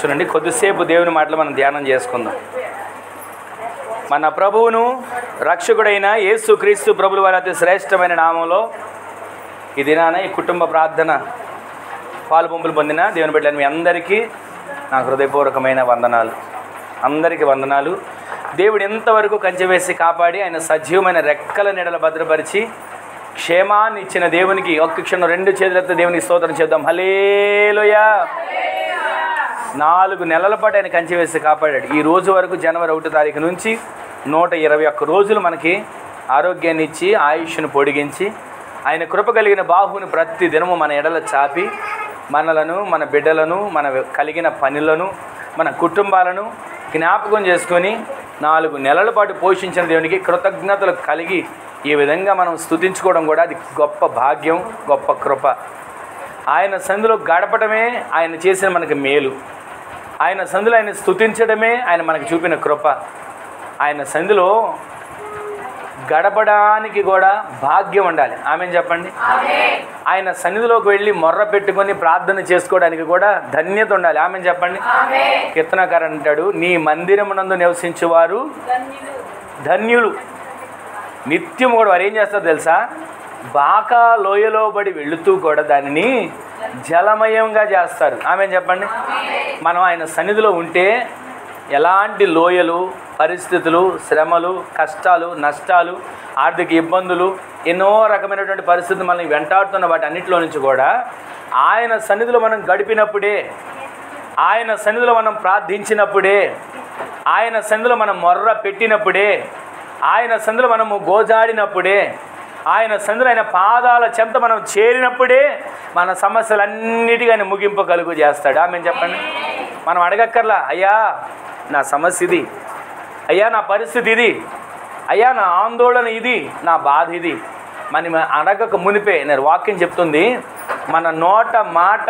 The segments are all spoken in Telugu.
కూర్చునండి. కొద్దిసేపు దేవుని మాటలు మనం ధ్యానం చేసుకుందాం. మన ప్రభువును రక్షకుడైన యేసుక్రీస్తు ప్రభుల వారి అతి శ్రేష్టమైన నామంలో ఈ దినాన ఈ కుటుంబ ప్రార్థన పాలు పంపులు పొందిన దేవుని బిడ్డలు మీ అందరికీ నా హృదయపూర్వకమైన వందనాలు. అందరికీ వందనాలు. దేవుడు ఎంతవరకు కంచె వేసి కాపాడి ఆయన సజీవమైన రెక్కల నీడల భద్రపరిచి క్షేమాన్ని ఇచ్చిన దేవునికి ఒక్క క్షణం రెండు చేతులతో దేవునికి స్తోత్రం చేద్దాం. హల్లెలూయా. 4 నెలల పాటు ఆయన కంచె వేసి కాపాడాడు. ఈ రోజు వరకు జనవరి 1వ తారీఖు నుంచి 121 రోజులు మనకి ఆరోగ్యాన్ని ఇచ్చి ఆయుష్ను పొడిగించి ఆయన కృప కలిగిన బాహువుని ప్రతి దినము మన ఎడల చాపి మనలను, మన బిడ్డలను, మన కలిగిన పనులను, మన కుటుంబాలను జ్ఞాపకం చేసుకొని 4 నెలల పాటు పోషించిన దేవునికి కృతజ్ఞతలు కలిగి ఈ విధంగా మనం స్తుతించుకోవడం కూడా అది గొప్ప భాగ్యం, గొప్ప కృప. ఆయన సంధిలో గడపడమే ఆయన చేసిన మనకి మేలు. ఆయన సంధిలో ఆయన స్తుతించడమే ఆయన మనకు చూపిన కృప. ఆయన సంధిలో గడపడానికి కూడా భాగ్యం ఉండాలి. ఆమె చెప్పండి. ఆయన సన్నిధిలోకి వెళ్ళి మొర్ర పెట్టుకొని ప్రార్థన చేసుకోవడానికి కూడా ధన్యత ఉండాలి. ఆమె చెప్పండి. కీర్తనకారు అంటాడు, నీ మందిరమునందు నివసించువారు ధన్యులు. నిత్యం కూడా వారు ఏం చేస్తారో తెలుసా, బాకా లోయలో పడి వెళుతూ కూడా దానిని జలమయంగా చేస్తారు. ఆమె చెప్పండి. మనం ఆయన సన్నిధిలో ఉంటే ఎలాంటి లోయలు, పరిస్థితులు, శ్రమలు, కష్టాలు, నష్టాలు, ఆర్థిక ఇబ్బందులు, ఎన్నో రకమైనటువంటి పరిస్థితులు మనల్ని వెంటాడుతున్న వాటి అన్నింటిలో నుంచి కూడా ఆయన సన్నిధిలో మనం గడిపినప్పుడే, ఆయన సన్నిధిలో మనం ప్రార్థించినప్పుడే, ఆయన సన్నిధిలో మనం మొర్ర పెట్టినప్పుడే, ఆయన సన్నిధిలో మనము గోజాడినప్పుడే, ఆయన సన్నిధిలో ఆయన పాదాల చెంత మనం చేరినప్పుడే మన సమస్యలన్నిటికీ ఆయన ముగింపు కలుగు చేస్తాడు. ఆమె చెప్పండి. మనం అడగక్కర్లా, అయ్యా నా సమస్య ఇది, అయ్యా నా పరిస్థితి ఇది, అయ్యా నా ఆందోళన ఇది, నా బాధ ఇది. మనం అడగక మునిపే నేను వాక్యం చెప్తుంది, మన నోట మాట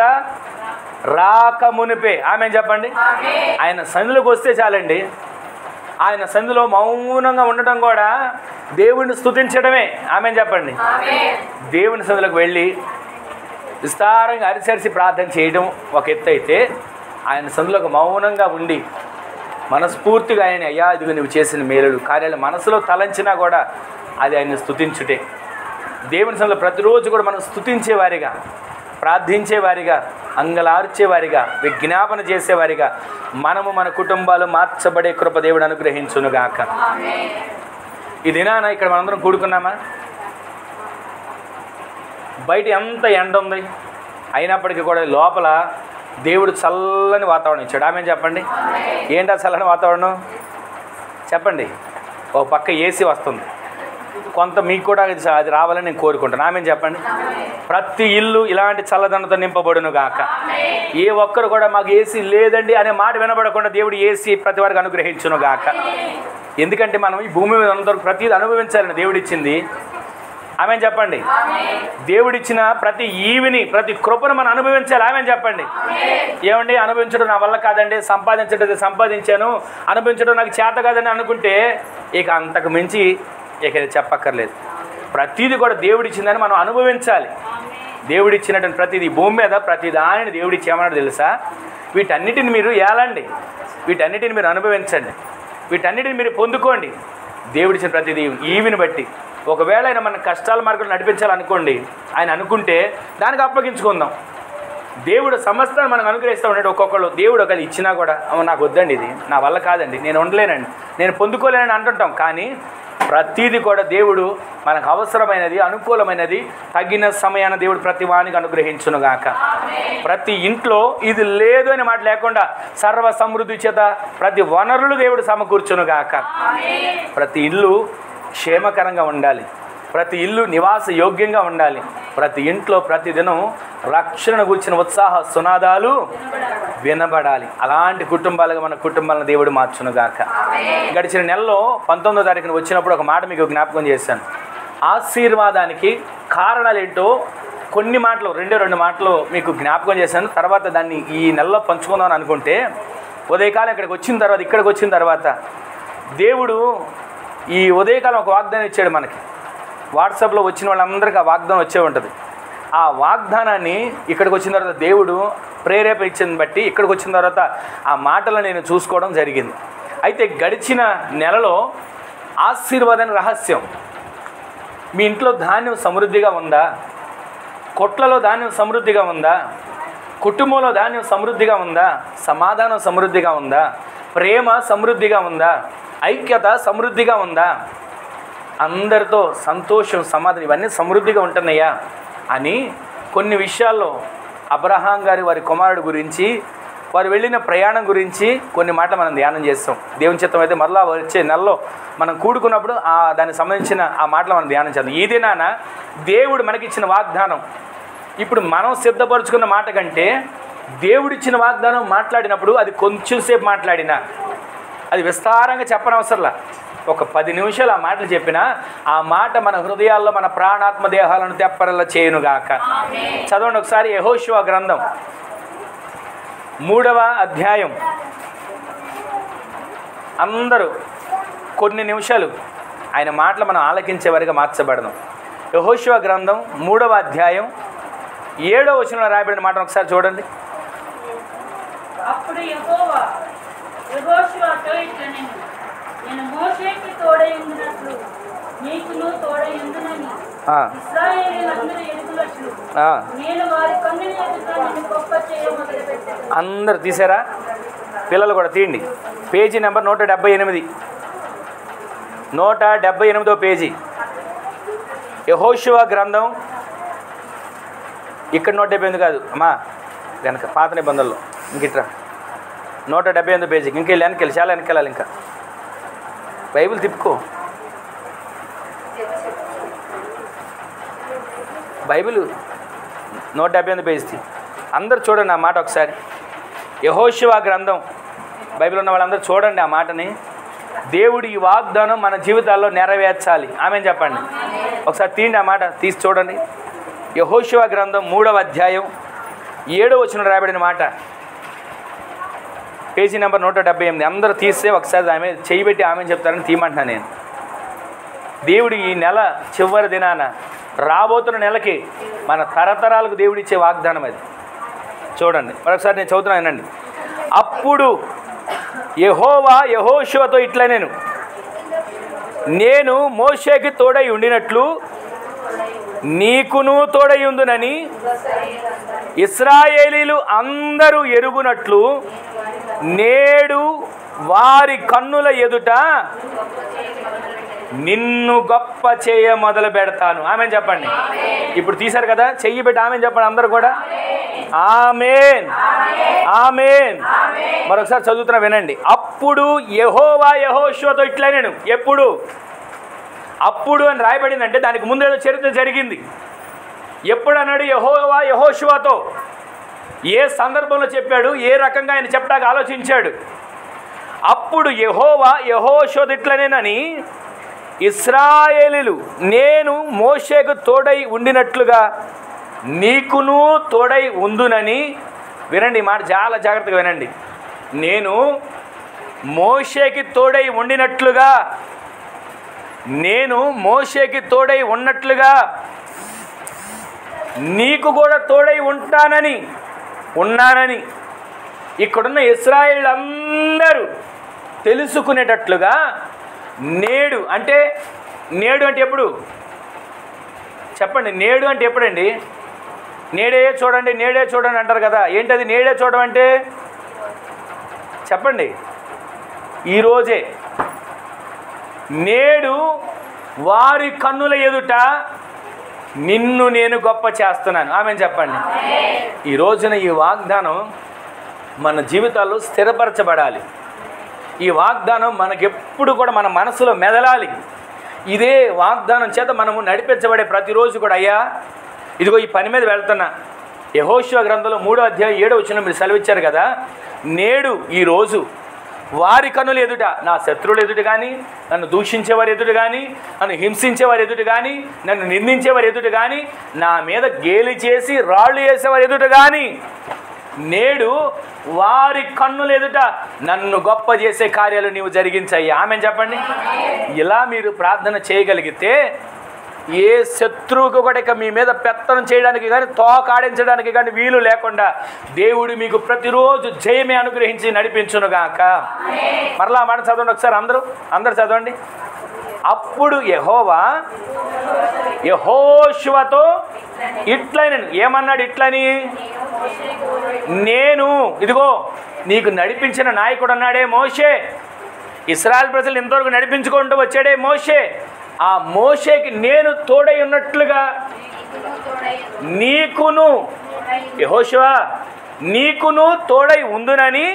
రాక మునిపే. ఆమె చెప్పండి. ఆయన సన్నిధిలోకి వస్తే చాలండి. ఆయన సన్నిధిలో మౌనంగా ఉండటం కూడా దేవుడిని స్తుతించడమే. ఆమె చెప్పండి. దేవుని సన్నిధిలోకి వెళ్ళి విస్తారంగా అరిసరిసి ప్రార్థన చేయడం ఒక ఎత్తు అయితే, ఆయన సన్నిధిలోకి మౌనంగా ఉండి మనస్ఫూర్తిగా ఆయన అయ్యా ఇదిగో నువ్వు చేసిన మేలులు కార్యాలు మనసులో తలంచినా కూడా అది ఆయన స్తుతించుటే. దేవుని సన్నిధిలో ప్రతిరోజు కూడా మనం స్తుతించేవారిగా, ప్రార్థించేవారిగా, అంగలార్చేవారిగా, విజ్ఞాపన చేసేవారిగా మనము మన కుటుంబాలు మార్చబడే కృప దేవుడు అనుగ్రహించునుగాక. ఈ దినాన ఇక్కడ మనందరం కూడుకున్నామా? బయట ఎంత ఎండ ఉంది, అయినప్పటికీ కూడా లోపల దేవుడు చల్లని వాతావరణం ఇచ్చాడు. ఆమె చెప్పండి. ఏంటా చల్లని వాతావరణం చెప్పండి. ఓ పక్క ఏసీ వస్తుంది, కొంత మీకు కూడా అది రావాలని నేను కోరుకుంటాను. ఆమె చెప్పండి. ప్రతి ఇల్లు ఇలాంటి చల్లదనంతో నింపబడును గాక. ఏ ఒక్కరు కూడా మాకు ఏసీ లేదండి అనే మాట వినబడకుండా దేవుడు ఏసీ ప్రతి వారికి అనుగ్రహించును గాక. ఎందుకంటే మనం ఈ భూమి మీద అందరూ ప్రతిది అనుభవించాలని దేవుడిచ్చింది. ఆమె చెప్పండి. దేవుడిచ్చిన ప్రతి ఈవిని, ప్రతి కృపను మనం అనుభవించాలి. ఆమె చెప్పండి. ఏమండి అనుభవించడం నా వల్ల కాదండి, సంపాదించడం సంపాదించాను, అనుభవించడం నాకు చేత కాదని అనుకుంటే ఇక అంతకు మించి ఇక చెప్పక్కర్లేదు. ప్రతిదీ కూడా దేవుడిచ్చిందని మనం అనుభవించాలి. దేవుడిచ్చినటువంటి ప్రతిదీ భూమి మీద ప్రతి దానిని దేవుడిచ్చి ఏమన్నాడు తెలుసా, వీటన్నిటిని మీరు ఏలండి, వీటన్నిటిని మీరు అనుభవించండి, వీటన్నిటిని మీరు పొందుకోండి. దేవుడిచ్చిన ప్రతిదీ ఈవిని బట్టి. ఒకవేళ ఆయన మన కష్టాల మార్గంలో నడిపించాలనుకోండి, ఆయన అనుకుంటే దానికి అప్పగించుకుందాం. దేవుడు సమస్తాన్ని మనకు అనుగ్రహిస్తూ ఉన్నాడు. ఒక్కొక్కళ్ళు దేవుడు ఒకళ్ళు ఇచ్చినా కూడా నాకు వద్దండి, ఇది నా వల్ల కాదండి, నేను ఉండలేనండి, నేను పొందుకోలేనని అంటుంటాం. కానీ ప్రతిదీ కూడా దేవుడు మనకు అవసరమైనది, అనుకూలమైనది తగిన సమయాన్ని దేవుడు ప్రతి వానికి అనుగ్రహించునుగాక. ప్రతి ఇంట్లో ఇది లేదు అనే మాట లేకుండా సర్వ సమృద్ధి చేత ప్రతి వనరులు దేవుడు సమకూర్చునుగాక. ప్రతి ఇల్లు క్షేమకరంగా ఉండాలి, ప్రతి ఇల్లు నివాస యోగ్యంగా ఉండాలి, ప్రతి ఇంట్లో ప్రతిదినం రక్షణను గురించిన ఉత్సాహ సునాదాలు వినబడాలి. అలాంటి కుటుంబాలుగా మన కుటుంబాలను దేవుడు మార్చునుగాక. గడిచిన నెలలో 19వ తారీఖున వచ్చినప్పుడు ఒక మాట మీకు జ్ఞాపకం చేశాను. ఆశీర్వాదానికి కారణాలు ఏంటో కొన్ని మాటలు, 2 మాటలు మీకు జ్ఞాపకం చేశాను. తర్వాత దాన్ని ఈ నెలలో పంచుకుందామని అనుకుంటే, ఉదయకాలం ఇక్కడికి వచ్చిన తర్వాత దేవుడు ఈ ఉదయకాలం ఒక వాగ్దానం ఇచ్చాడు మనకి. వాట్సాప్లో వచ్చిన వాళ్ళందరికీ ఆ వాగ్దానం వచ్చే ఉంటుంది. ఆ వాగ్దానాన్ని ఇక్కడికి వచ్చిన తర్వాత దేవుడు ప్రేరేపించింది బట్టి ఇక్కడికి వచ్చిన తర్వాత ఆ మాటలు నేను చూసుకోవడం జరిగింది. అయితే గడిచిన నెలలో ఆశీర్వాదం రహస్యం. మీ ఇంట్లో ధాన్యం సమృద్ధిగా ఉందా? కొట్లలో ధాన్యం సమృద్ధిగా ఉందా? కుటుంబంలో ధాన్యం సమృద్ధిగా ఉందా? సమాధానం సమృద్ధిగా ఉందా? ప్రేమ సమృద్ధిగా ఉందా? ఐక్యత సమృద్ధిగా ఉందా? అందరితో సంతోషం, సమాధానం ఇవన్నీ సమృద్ధిగా ఉంటున్నాయా అని కొన్ని విషయాల్లో అబ్రహాం గారి వారి కుమారుడు గురించి, వారు వెళ్ళిన ప్రయాణం గురించి కొన్ని మాటలు మనం ధ్యానం చేస్తాం. దేవుని చిత్తం అయితే మరలా వచ్చే నెలలో మనం కూడుకున్నప్పుడు దానికి సంబంధించిన ఆ మాటలు మనం ధ్యానం చేద్దాం. ఈ దినాన దేవుడు మనకిచ్చిన వాగ్దానం, ఇప్పుడు మనం సిద్ధపరుచుకున్న మాట కంటే దేవుడిచ్చిన వాగ్దానం మాట్లాడినప్పుడు అది కొంచెం సేపు మాట్లాడినా, అది విస్తారంగా చెప్పనవసరంలా, ఒక 10 నిమిషాలు ఆ మాటలు చెప్పినా ఆ మాట మన హృదయాల్లో మన ప్రాణాత్మ దేహాలను తెప్పరలా చేయునుగాక. చదవండి ఒకసారి యెహోషువ గ్రంథం 3వ అధ్యాయం. అందరూ కొన్ని నిమిషాలు ఆయన మాటలు మనం ఆలకించే వరకు మార్చబడదాం. యెహోషువ గ్రంథం 3వ అధ్యాయం 7వ వచనంలో రాయబడిన మాట ఒకసారి చూడండి. అప్పుడు యెహోవా యెహోషువతో ఇట్లనెను, నేను మోషేకి తోడయుండునట్లు నీకును తోడయుండునని ఇశ్రాయేలీయులందరూ ఎరుగునట్లు నేను వారి కన్నుల ఎదుట నిన్ను గొప్ప చేయ మొదలుపెట్టాను. అందరు తీసారా? పిల్లలు కూడా తీయండి. పేజీ నెంబర్ 178, 178వ పేజీ యెహోషువ గ్రంథం. ఇక్కడ 178 కాదు అమ్మా, వెనక పాత నిబంధనలో ఇంకిట్రా 178 పేజీకి ఇంకెళ్ళి వెనకెళ్ళి, చాలా వెనకెళ్ళాలి. ఇంకా బైబిల్ తిప్పుకో, బైబిల్ 178 పేజీ. అందరు చూడండి ఆ మాట ఒకసారి. యెహోషువ గ్రంథం బైబిల్ ఉన్న వాళ్ళందరూ చూడండి ఆ మాటని. దేవుడు ఈ వాగ్దానం మన జీవితాల్లో నెరవేర్చాలి. ఆమేన్ చెప్పండి. ఒకసారి తీయండి ఆ మాట, తీసి చూడండి. యెహోషువ గ్రంథం 3వ అధ్యాయం 7వ వచనం రాయబడిన మాట, పేజీ నెంబర్ 178. అందరూ తీస్తే ఒకసారి ఆమె చేయబెట్టి ఆమె చెప్తారని తీయమంటున్నాను నేను. దేవుడు ఈ నెల చివరి దినాన రాబోతున్న నెలకి మన తరతరాలకు దేవుడిచ్చే వాగ్దానం అది. చూడండి మరొకసారి నేను చదువుతున్నాను వినండి. అప్పుడు యెహోవా యెహోషువతో ఇట్లనెను, నేను మోషేకి తోడై ఉండినట్లు నీకును తోడై ఉందునని ఇశ్రాయేలీలు అందరూ ఎరుగునట్లు నేడు వారి కన్నుల ఎదుట నిన్ను గొప్ప చేయ మొదలు పెడతాను. ఆమెన్ చెప్పండి. ఇప్పుడు తీశారు కదా, చెయ్యి పెట్టి ఆమెన్ చెప్పండి అందరూ కూడా. ఆమేన్, ఆమేన్. మరొకసారి చదువుతున్నా వినండి. అప్పుడు యెహోవా యెహోషువతో ఇట్లనెను. ఎప్పుడు? అప్పుడు అని రాయబడిందంటే దానికి ముందు ఏదో చరిత్ర జరిగింది. ఎప్పుడు అన్నాడు యెహోవా యెహోషువతో? ఏ సందర్భంలో చెప్పాడు? ఏ రకంగా ఆయన చెప్పడానికి ఆలోచించాడు? అప్పుడు యెహోవా యెహోషువతో ఇట్లనేనని ఇశ్రాయేలీలు నేను మోషేకు తోడై ఉండినట్లుగా నీకును తోడై ఉందునని. వినండి ఈ మాట, చాలా జాగ్రత్తగా వినండి. నేను మోషేకి తోడై ఉండినట్లుగా, నేను మోషేకి తోడై ఉన్నట్లుగా నీకు కూడా తోడై ఉన్నానని ఇక్కడున్న ఇశ్రాయేలీయులందరూ తెలుసుకునేటట్లుగా నేడు అంటే ఎప్పుడు చెప్పండి? నేడు అంటే ఎప్పుడండి? నేడే చూడండి, నేడే చూడండి అంటారు కదా. ఏంటది నేడే చూడడం అంటే? చెప్పండి. ఈరోజే. నేడు వారి కన్నుల ఎదుట నిన్ను నేను గొప్ప చేస్తున్నాను. ఆమెను చెప్పండి. ఈ రోజున ఈ వాగ్దానం మన జీవితాల్లో స్థిరపరచబడాలి. ఈ వాగ్దానం మనకెప్పుడు కూడా మన మనసులో మెదలాలి. ఇదే వాగ్దానం చేత మనము నడిపించబడే ప్రతిరోజు కూడా, అయ్యా ఇదిగో ఈ పని మీద వెళ్తున్నా. యెహోషువ గ్రంథంలో 3వ అధ్యాయం 7వ వచనం మీరు సెలవిచ్చారు కదా, నేడు ఈరోజు వారి కన్నుల ఎదుట, నా శత్రువుల ఎదుట కానీ, నన్ను దూషించేవారి ఎదుట కానీ, నన్ను హింసించేవారి ఎదుట కానీ, నన్ను నిందించేవారి ఎదుట కానీ, నా మీద గేలి చేసి రాళ్ళు వేసేవారి ఎదుట కానీ, నేడు వారి కన్నుల ఎదుట నన్ను గొప్ప చేసే కార్యాలు నీవు జరిగించాయి. ఆమెను చెప్పండి. ఇలా మీరు ప్రార్థన చేయగలిగితే ఏ శత్రువుకు కూడా ఇక మీ మీద పెత్తనం చేయడానికి కానీ తోకాడించడానికి కానీ వీలు లేకుండా దేవుడు మీకు ప్రతిరోజు జయమే అనుగ్రహించి నడిపించునుగాక. మరలా మాట చదవండి ఒకసారి, అందరూ చదవండి. అప్పుడు యెహోవా యెహోషువతో ఇట్లనెను. ఏమన్నాడు? ఇట్లని, నేను ఇదిగో నీకు నడిపించిన నాయకుడు అన్నాడే మోషే, ఇశ్రాయేలు ప్రజలు ఇంతవరకు నడిపించుకుంటూ వచ్చాడే మోషే, ఆ మోషేకి నేను తోడై ఉన్నట్లుగా నీకును యెహోషువ నీకును తోడై ఉందునని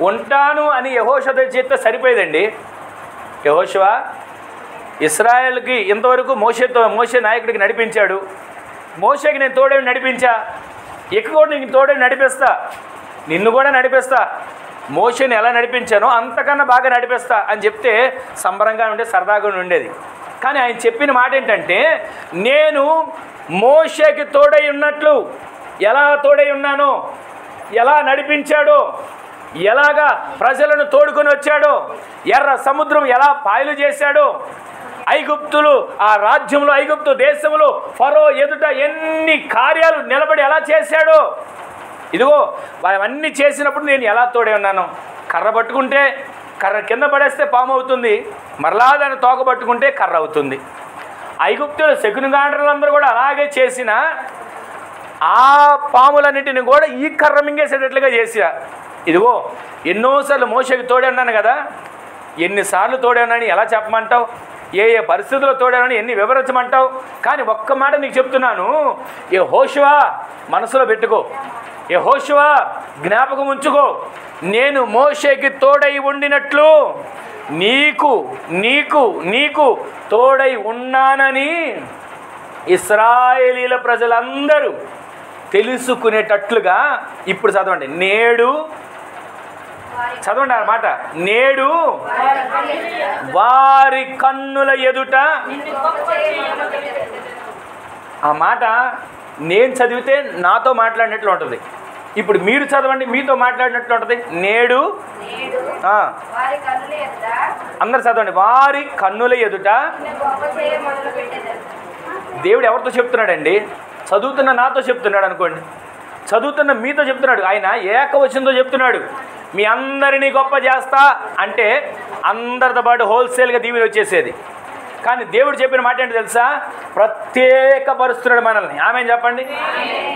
ఉంటాను అని యెహోషువతో చెప్తే సరిపోయేదండి. యెహోషువ ఇశ్రాయేల్కి ఇంతవరకు మోషే నాయకుడికి నడిపించాడు. మోషేకి నేను తోడై నడిపించా, ఇక కూడా నీకు తోడై నడిపిస్తా, నిన్ను కూడా నడిపిస్తా, మోషేని ఎలా నడిపించానో అంతకన్నా బాగా నడిపిస్తా అని చెప్తే సంబరంగా ఉండే, సరదాగా ఉండేది. కానీ ఆయన చెప్పిన మాట ఏంటంటే, నేను మోషేకి తోడై ఉన్నట్లు, ఎలా తోడై ఉన్నానో, ఎలా నడిపించాడో, ఎలాగా ప్రజలను తోడుకొని వచ్చాడో, ఎర్ర సముద్రం ఎలా పాయలు చేశాడో, ఐగుప్తులు ఆ రాజ్యంలో ఐగుప్తు దేశంలో ఫరో ఎదుట ఎన్ని కార్యాలు నిలబడి ఎలా చేశాడో, ఇదిగో అవన్నీ చేసినప్పుడు నేను ఎలా తోడే ఉన్నాను. కర్ర పట్టుకుంటే కర్ర కింద పడేస్తే పాము అవుతుంది, మరలా దాన్ని తోక పట్టుకుంటే కర్ర అవుతుంది. ఐగుప్తులు శకునగాండ్రులందరూ కూడా అలాగే చేసిన ఆ పాములన్నింటిని కూడా ఈ కర్ర మింగేసేటట్లుగా చేసా. ఇదిగో ఎన్నోసార్లు మోషేకి తోడే ఉన్నాను కదా, ఎన్నిసార్లు తోడే ఉన్నాను ఎలా చెప్పమంటావు, ఏ ఏ పరిస్థితుల్లో తోడానని ఎన్ని వివరించమంటావు. కానీ ఒక్క మాట నీకు చెప్తున్నాను, యెహోషువ మనసులో పెట్టుకో, యెహోషువ జ్ఞాపకం ఉంచుకో, నేను మోషేకి తోడై ఉండినట్లు నీకు నీకు నీకు తోడై ఉన్నానని ఇశ్రాయేలీల ప్రజలందరూ తెలుసుకునేటట్లుగా. ఇప్పుడు చదవండి, నేడు చదవండి ఆ మాట, నేడు వారి కన్నుల ఎదుట. ఆ మాట నేను చదివితే నాతో మాట్లాడినట్లు ఉంటుంది, ఇప్పుడు మీరు చదవండి మీతో మాట్లాడినట్లు ఉంటుంది. నేడు అందరు చదవండి, వారి కన్నుల ఎదుట. దేవుడు ఎవరితో చెప్తున్నాడండి? చదువుతున్న నాతో చెప్తున్నాడు అనుకోండి, చదువుతున్న మీతో చెప్తున్నాడు. ఆయన ఏకవచనంతో చెప్తున్నాడు, మీ అందరినీ గొప్ప చేస్తా అంటే అందరితో పాటు హోల్సేల్గా దీవెన వచ్చేసేది. కానీ దేవుడు చెప్పిన మాట ఏంటి తెలుసా? ప్రత్యేకపరుస్తున్నాడు మనల్ని. ఆమెన్ చెప్పండి.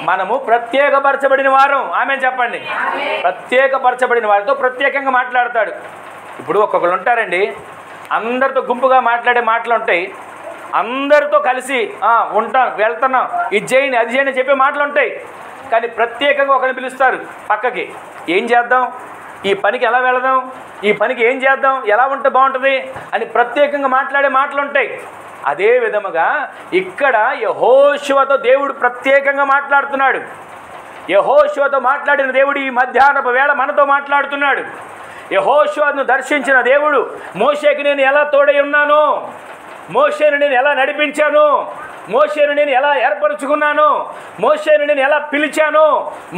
మనము ప్రత్యేకపరచబడిన వారం. ఆమెన్ చెప్పండి. ప్రత్యేకపరచబడిన వారితో ప్రత్యేకంగా మాట్లాడతాడు. ఇప్పుడు ఒక్కొక్కరు ఉంటారండి, అందరితో గుంపుగా మాట్లాడే మాటలు ఉంటాయి, అందరితో కలిసి ఉంటాం వెళ్తున్నాం ఇది చేయండి అది చేయండి చెప్పే మాటలు ఉంటాయి. కానీ ప్రత్యేకంగా ఒకరిని పిలుస్తారు పక్కకి, ఏం చేద్దాం, ఈ పనికి ఎలా వెళదాం, ఈ పనికి ఏం చేద్దాం, ఎలా ఉంటే బాగుంటుంది అని ప్రత్యేకంగా మాట్లాడే మాటలు ఉంటాయి. అదే విధముగా ఇక్కడ యెహోషువతో దేవుడు ప్రత్యేకంగా మాట్లాడుతున్నాడు. యెహోషువతో మాట్లాడిన దేవుడు ఈ మధ్యాహ్నపు వేళ మనతో మాట్లాడుతున్నాడు. యెహోషువను దర్శించిన దేవుడు మోషేకి నేను ఎలా తోడై ఉన్నాను, మోషేను నేను ఎలా నడిపించాను, మోషేను నేను ఎలా ఏర్పరచుకున్నాను, మోషేను నేను ఎలా పిలిచాను,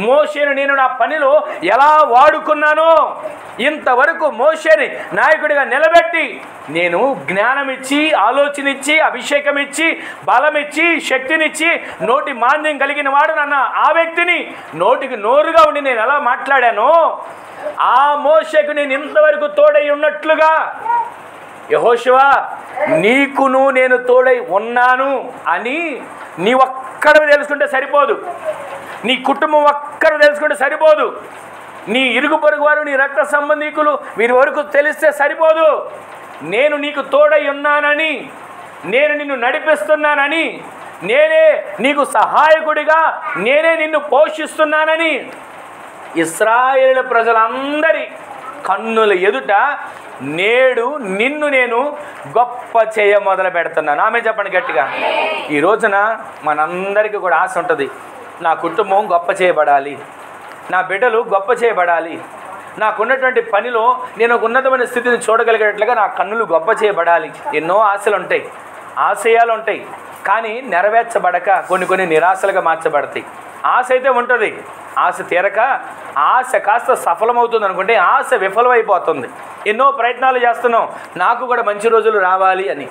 మోషేను నేను నా పనిలో ఎలా వాడుకున్నాను, ఇంతవరకు మోషేని నాయకుడిగా నిలబెట్టి నేను జ్ఞానం ఇచ్చి, ఆలోచన ఇచ్చి, అభిషేకం ఇచ్చి, బలం ఇచ్చి, శక్తినిచ్చి, నోటి మాంద్యం కలిగిన వాడు నన్న ఆ వ్యక్తిని నోటికి నోరుగా ఉండి నేను ఎలా మాట్లాడానో ఆ మోషేకు నేను ఇంతవరకు తోడై ఉన్నట్లుగా యెహోషువ నీకును నేను తోడై ఉన్నాను అని నీ ఒక్కడివి తెలుసుకుంటే సరిపోదు, నీ కుటుంబం ఒక్కరు తెలుసుకుంటే సరిపోదు, నీ ఇరుగు పొరుగు వారు, నీ రక్త సంబంధికులు వీరి వరకు తెలిస్తే సరిపోదు. నేను నీకు తోడై ఉన్నానని, నేను నిన్ను నడిపిస్తున్నానని, నేనే నీకు సహాయకుడిగా, నేనే నిన్ను పోషిస్తున్నానని ఇశ్రాయేలు ప్రజలందరి కన్నుల ఎదుట నేడు నిన్ను నేను గొప్ప చేయ మొదలు పెడుతున్నాను. ఆమె చెప్పండి గట్టిగా. ఈ రోజున మనందరికీ కూడా ఆశ ఉంటుంది, నా కుటుంబం గొప్ప చేయబడాలి, నా బిడ్డలు గొప్ప చేయబడాలి, నాకున్నటువంటి పనిలో నేను ఒక ఉన్నతమైన స్థితిని చూడగలిగేటట్లుగా నా కన్నులు గొప్ప చేయబడాలి. ఎన్నో ఆశలు ఉంటాయి, ఆశయాలు ఉంటాయి, కానీ నెరవేర్చబడక కొన్ని నిరాశలుగా మార్చబడతాయి. ఆశ అయితే ఉంటుంది, ఆశ తీరక ఆశ కాస్త సఫలమవుతుంది అనుకుంటే ఆశ విఫలమైపోతుంది. ఎన్నో ప్రయత్నాలు చేస్తున్నాం నాకు కూడా మంచి రోజులు రావాలి అని,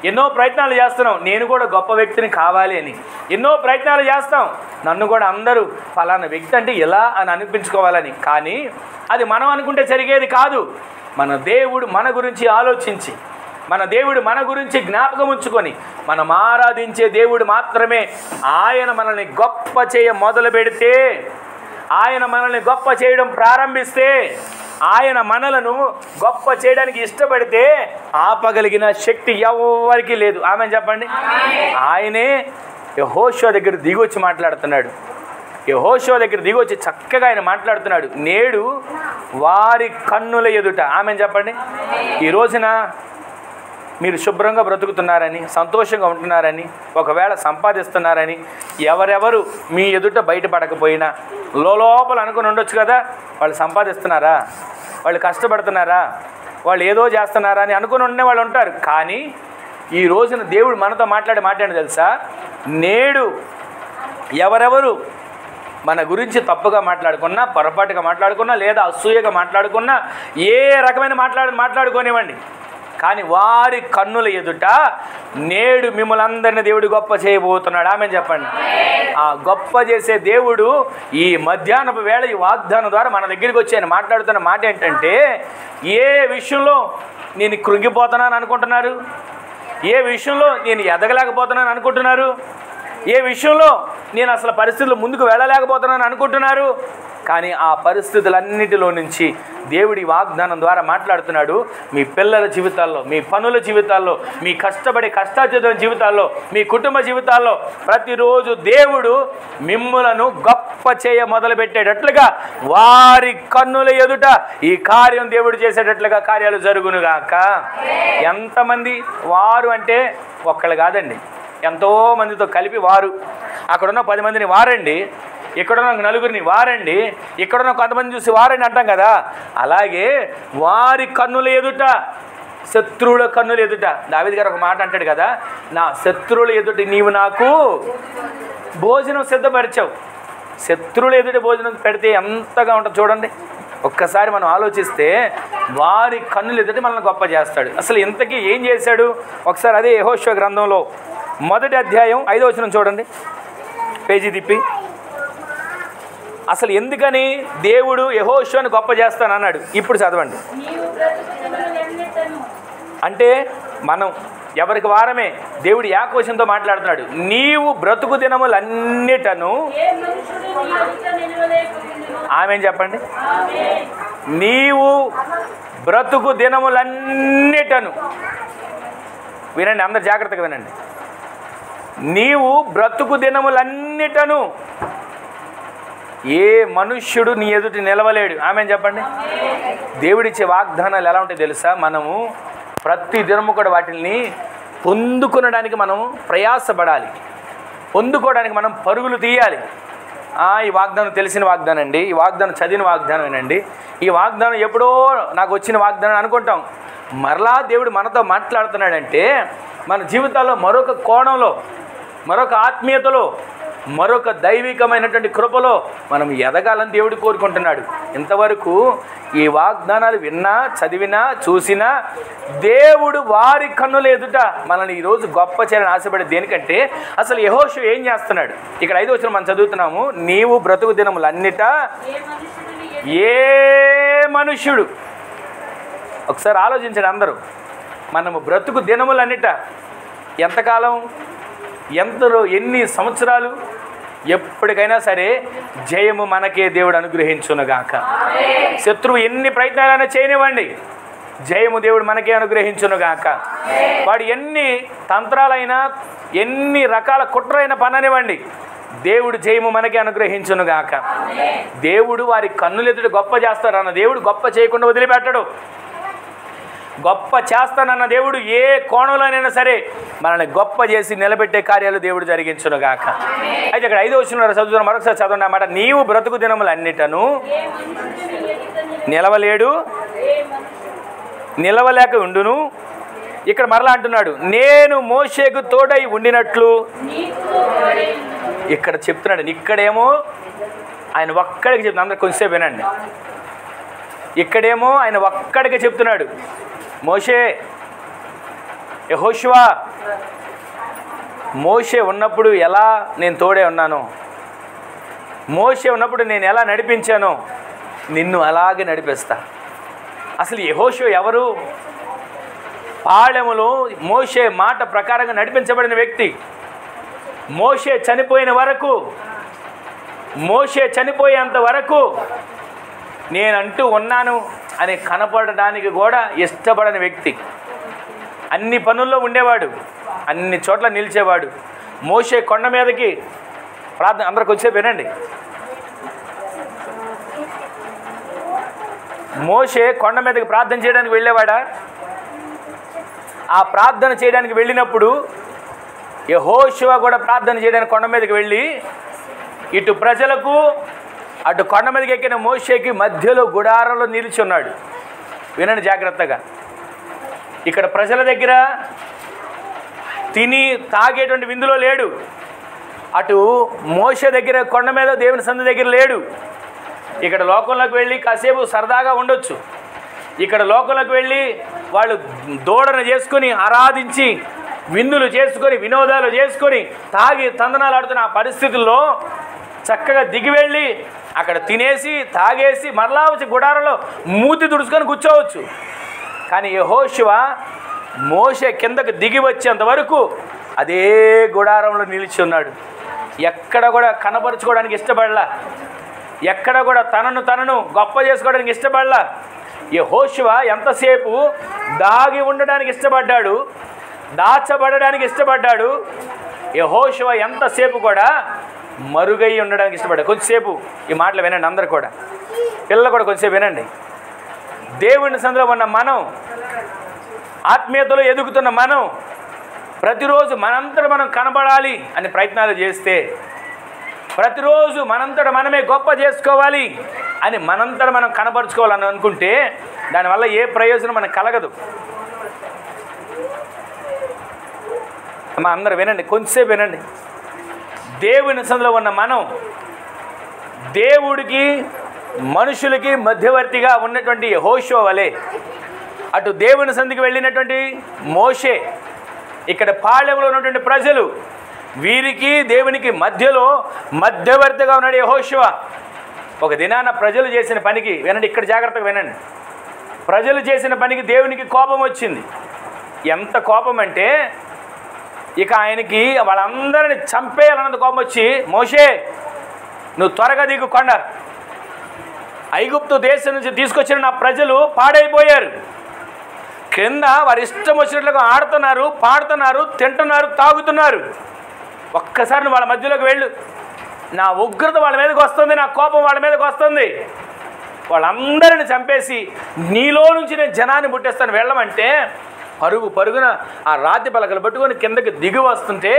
ఎన్నో ప్రయత్నాలు చేస్తున్నాం నేను కూడా గొప్ప వ్యక్తిని కావాలి అని, ఎన్నో ప్రయత్నాలు చేస్తాం నన్ను కూడా అందరూ ఫలానా వ్యక్తి అంటే ఎలా అని అనిపించుకోవాలని. కానీ అది మనం అనుకుంటే జరిగేది కాదు. మన దేవుడు మన గురించి ఆలోచించి, మన దేవుడు మన గురించి జ్ఞాపకం ఉంచుకొని మనం ఆరాధించే దేవుడు మాత్రమే ఆయన మనల్ని గొప్ప చేయ మొదలు పెడితే, ఆయన మనల్ని గొప్ప చేయడం ప్రారంభిస్తే, ఆయన మనలను గొప్ప చేయడానికి ఇష్టపడితే ఆపగలిగిన శక్తి ఎవరికి లేదు. ఆమె చెప్పండి. ఆయనే యెహోషువ దగ్గర దిగొచ్చి మాట్లాడుతున్నాడు. యెహోషువ దగ్గర దిగొచ్చి చక్కగా ఆయన మాట్లాడుతున్నాడు. నేడు వారి కన్నుల ఎదుట. ఆమె చెప్పండి. ఈ రోజున మీరు శుభ్రంగా బ్రతుకుతున్నారని, సంతోషంగా ఉంటున్నారని, ఒకవేళ సంపాదిస్తున్నారని ఎవరెవరు మీ ఎదుట బయటపడకపోయినా లోపల అనుకుని ఉండొచ్చు కదా, వాళ్ళు సంపాదిస్తున్నారా, వాళ్ళు కష్టపడుతున్నారా, వాళ్ళు ఏదో చేస్తున్నారా అని అనుకుని ఉండే వాళ్ళు ఉంటారు. కానీ ఈ రోజున దేవుడు మనతో మాట్లాడి తెలుసా, నేడు ఎవరెవరు మన గురించి తప్పుగా మాట్లాడుకున్నా, పొరపాటుగా మాట్లాడుకున్నా, లేదా అసూయగా మాట్లాడుకున్నా, ఏ రకమైన మాట్లాడుకోనివ్వండి, కానీ వారి కన్నుల ఎదుట నేడు మిమ్మల్ని అందరినీ దేవుడు గొప్ప చేయబోతున్నాడు. ఆమె చెప్పండి. ఆ గొప్ప చేసే దేవుడు ఈ మధ్యాహ్నపు వేళ ఈ వాగ్దానం ద్వారా మన దగ్గరికి వచ్చి ఆయన మాట్లాడుతున్న మాట ఏంటంటే, ఏ విషయంలో నేను కృంగిపోతున్నాను అనుకుంటున్నారు, ఏ విషయంలో నేను ఎదగలేకపోతున్నాను అనుకుంటున్నారు, ఏ విషయంలో నేను అసలు పరిస్థితులు ముందుకు వెళ్ళలేకపోతున్నాను అనుకుంటున్నారు, కానీ ఆ పరిస్థితులన్నిటిలో నుంచి దేవుడి వాగ్దానం ద్వారా మాట్లాడుతున్నాడు. మీ పిల్లల జీవితాల్లో, మీ పనుల జీవితాల్లో, మీ కష్టార్జిత జీవితాల్లో, మీ కుటుంబ జీవితాల్లో ప్రతిరోజు దేవుడు మిమ్ములను గొప్ప చేయ మొదలుపెట్టేటట్లుగా వారి కన్నుల ఎదుట ఈ కార్యం దేవుడు చేసేటట్లుగా కార్యాలు జరుగునుగాక. ఎంతమంది వారు అంటే ఒక్కళ్ళు కాదండి, ఎంతోమందితో కలిపి వారు. అక్కడున్న 10 మందిని వారండి, ఇక్కడున్న నలుగురిని వారండి, ఇక్కడున్న కొంతమంది చూసి వారండి అంటాం కదా. అలాగే వారి కన్నుల ఎదుట, శత్రువుల కన్నుల ఎదుట. దావీదు గారు ఒక మాట అంటాడు కదా, నా శత్రువుల ఎదుట నీవు నాకు భోజనం సిద్ధపరిచావు. శత్రువుల ఎదుట భోజనం పెడితే ఎంతగా ఉంటుంది చూడండి. ఒక్కసారి మనం ఆలోచిస్తే వారి కన్నుల ఎదుట మనల్ని గొప్ప చేస్తాడు. అసలు ఇంతకీ ఏం చేశాడు? ఒకసారి అదే యెహోషువ గ్రంథంలో 1వ అధ్యాయం 5వ వచనం చూడండి, పేజీ తిప్పి. అసలు ఎందుకని దేవుడు యెహోషువను గొప్ప చేస్తానన్నాడు ఇప్పుడు చదవండి. అంటే మనం ఎవరికి వారమే దేవుడు యాకోశంతో మాట్లాడుతున్నాడు. నీవు బ్రతుకు దినములన్నిటను, ఆమె చెప్పండి, నీవు బ్రతుకు దినములన్నిటను, వినండి అందరు జాగ్రత్తగా వినండి, నీవు బ్రతుకు దినములన్నిటను ఏ మనుష్యుడు నీ ఎదుటి నిలవలేడు. ఆమె చెప్పండి. దేవుడిచ్చే వాగ్దానాలు ఎలా ఉంటాయి తెలుసా? మనము ప్రతి దినము కూడా వాటిని పొందుకొనడానికి మనం ప్రయాసపడాలి, పొందుకోవడానికి మనం పరుగులు తీయాలి. ఈ వాగ్దానం తెలిసిన వాగ్దానం అండి, ఈ వాగ్దానం చదివిన వాగ్దానమేనండి, ఈ వాగ్దానం ఎప్పుడో నాకు వచ్చిన వాగ్దానం అనుకుంటాం. మరలా దేవుడు మనతో మాట్లాడుతున్నాడంటే మన జీవితాల్లో మరొక కోణంలో, మరొక ఆత్మీయతలో, మరొక దైవికమైనటువంటి కృపలో మనం ఎదగాలని దేవుడు కోరుకుంటున్నాడు. ఇంతవరకు ఈ వాగ్దానాలు విన్నా, చదివినా, చూసినా దేవుడు వారి కన్నుల ఎదుట మనల్ని ఈరోజు గొప్ప చేయాలని ఆశపడే దేనికంటే అసలు యెహోషువ ఏం చేస్తున్నాడు? ఇక్కడ 5వ వచనం మనం చదువుతున్నాము, నీవు బ్రతుకు దినములన్నిట ఏ మనుష్యుడు. ఒకసారి ఆలోచించండి అందరూ, మనము బ్రతుకు దినములన్నిట ఎంతకాలం, ఎన్ని సంవత్సరాలు, ఎప్పటికైనా సరే జయము మనకే దేవుడు అనుగ్రహించునుగాక. శత్రువు ఎన్ని ప్రయత్నాలైనా చేయనివ్వండి, జయము దేవుడు మనకే అనుగ్రహించునుగాక. వాడు ఎన్ని తంత్రాలైనా, ఎన్ని రకాల కుట్రైన పననివ్వండి, దేవుడు జయము మనకే అనుగ్రహించునుగాక. దేవుడు వారి కన్నులెదుట గొప్ప చేస్తాడన్న దేవుడు గొప్ప చేయకుండా వదిలిపెట్టడు. గొప్ప చేస్తానన్న దేవుడు ఏ కోణంలోనైనా సరే మనల్ని గొప్ప చేసి నిలబెట్టే కార్యాలు దేవుడు జరిగించునుగాక. అయితే ఇక్కడ 5వ వచనం చదువుతున్న మరొకసారి చదవండి అన్నమాట. నీవు బ్రతుకు దినములన్నిటను నిలవలేడు, నిలవలేక ఉండును. ఇక్కడ మరలా అంటున్నాడు, నేను మోషేకు తోడై ఉండినట్లు. ఇక్కడ చెప్తున్నాడు, ఇక్కడేమో ఆయన ఒక్కడికి చెప్తున్నాడు. అందరు కొంచెంసేపు వినండి. ఇక్కడేమో ఆయన ఒక్కడికే చెప్తున్నాడు, మోషే, యెహోషువ, మోషే ఉన్నప్పుడు ఎలా నేను తోడే ఉన్నాను, మోషే ఉన్నప్పుడు నేను ఎలా నడిపించానో నిన్ను అలాగే నడిపిస్తా. అసలు యెహోషువ ఎవరు? పాళెములో మోషే మాట ప్రకారంగా నడిపించబడిన వ్యక్తి. మోషే చనిపోయిన వరకు, మోషే చనిపోయేంత వరకు నేనంటూ ఉన్నాను అని కనపడడానికి కూడా ఇష్టపడని వ్యక్తి. అన్ని పనుల్లో ఉండేవాడు, అన్ని చోట్ల నిలిచేవాడు. మోషే కొండ మీదకి ప్రార్థన, అందరికి వచ్చే వినండి, మోషే కొండ మీదకి ప్రార్థన చేయడానికి వెళ్ళేవాడా? ఆ ప్రార్థన చేయడానికి వెళ్ళినప్పుడు యెహోషువ కూడా ప్రార్థన చేయడానికి కొండ మీదకి వెళ్ళి ఇటు ప్రజలకు అటు కొండ మీదకి ఎక్కిన మోషేకి మధ్యలో గుడారంలో నిలిచి ఉన్నాడు. వినండి జాగ్రత్తగా. ఇక్కడ ప్రజల దగ్గర తిని తాగేటువంటి విందులో లేడు. అటు మోషే దగ్గర కొండ మీద దేవుని సన్నిధి దగ్గర లేడు. ఇక్కడ లోకంలోకి వెళ్ళి కాసేపు సరదాగా ఉండొచ్చు. ఇక్కడ లోకంలోకి వెళ్ళి వాళ్ళు దూడను చేసుకొని ఆరాధించి విందులు చేసుకొని వినోదాలు చేసుకొని తాగి తందనాలు ఆడుతున్న ఆ పరిస్థితుల్లో చక్కగా దిగి వెళ్ళి అక్కడ తినేసి తాగేసి మరలా వచ్చి గుడారంలో మూతి తుడుచుకొని కూర్చోవచ్చు. కానీ యెహోషువ మోషే కిందకు దిగి వచ్చేంత వరకు అదే గుడారంలో నిలిచి ఉన్నాడు. ఎక్కడ కూడా కనపరుచుకోవడానికి ఇష్టపడలా, ఎక్కడ కూడా తనను గొప్ప చేసుకోవడానికి ఇష్టపడలా. యెహోషువ ఎంతసేపు దాగి ఉండడానికి ఇష్టపడ్డాడు, దాచబడడానికి ఇష్టపడ్డాడు. యెహోషువ ఎంతసేపు కూడా మరుగై ఉండడానికి ఇష్టపడ్డాడు. కొంచెంసేపు ఈ మాటలు వినండి, అందరు కూడా, పిల్లలు కూడా కొంచెంసేపు వినండి. దేవుని సన్నిధిలో ఉన్న మనం, ఆత్మీయతలో ఎదుగుతున్న మనం ప్రతిరోజు మనంతట మనం కనబడాలి అని ప్రయత్నాలు చేస్తే, ప్రతిరోజు మనంతట మనమే గొప్ప చేసుకోవాలి అని మనంతట మనం కనపరుచుకోవాలని అనుకుంటే దానివల్ల ఏ ప్రయోజనం మనకు కలగదు. అమ్మ అందరూ వినండి, కొంచెంసేపు వినండి. దేవుని సన్నిధిలో ఉన్న మనం దేవుడికి మనుషులకి మధ్యవర్తిగా ఉన్నటువంటి యెహోషువ వలె, అటు దేవుని సన్నిధికి వెళ్ళినటువంటి మోషే, ఇక్కడ పాళెంలో ఉన్నటువంటి ప్రజలు, వీరికి దేవునికి మధ్యలో మధ్యవర్తిగా ఉన్నాడు యెహోషువ. ఒక దినాన ప్రజలు చేసిన పనికి, వినండి ఇక్కడ జాగ్రత్తగా వినండి, ప్రజలు చేసిన పనికి దేవునికి కోపం వచ్చింది. ఎంత కోపం అంటే ఇక ఆయనకి వాళ్ళందరినీ చంపేయాలన్నది కోపం వచ్చి, మోషే నువ్వు త్వరగా దిగు కొండ, ఐగుప్తు దేశం నుంచి తీసుకొచ్చిన నా ప్రజలు పాడైపోయారు, కింద వారి ఇష్టం వచ్చినట్లుగా ఆడుతున్నారు, పాడుతున్నారు, తింటున్నారు, తాగుతున్నారు. ఒక్కసారి నువ్వు వాళ్ళ మధ్యలోకి వెళ్ళు, నా ఉగ్రత వాళ్ళ మీదకి వస్తుంది, నా కోపం వాళ్ళ మీదకి వస్తుంది, వాళ్ళందరిని చంపేసి నీలో నుంచి నేను జనాన్ని పుట్టేస్తాను వెళ్ళమంటే పరుగున ఆ రాతి పలకలు పట్టుకొని కిందకి దిగి వస్తుంటే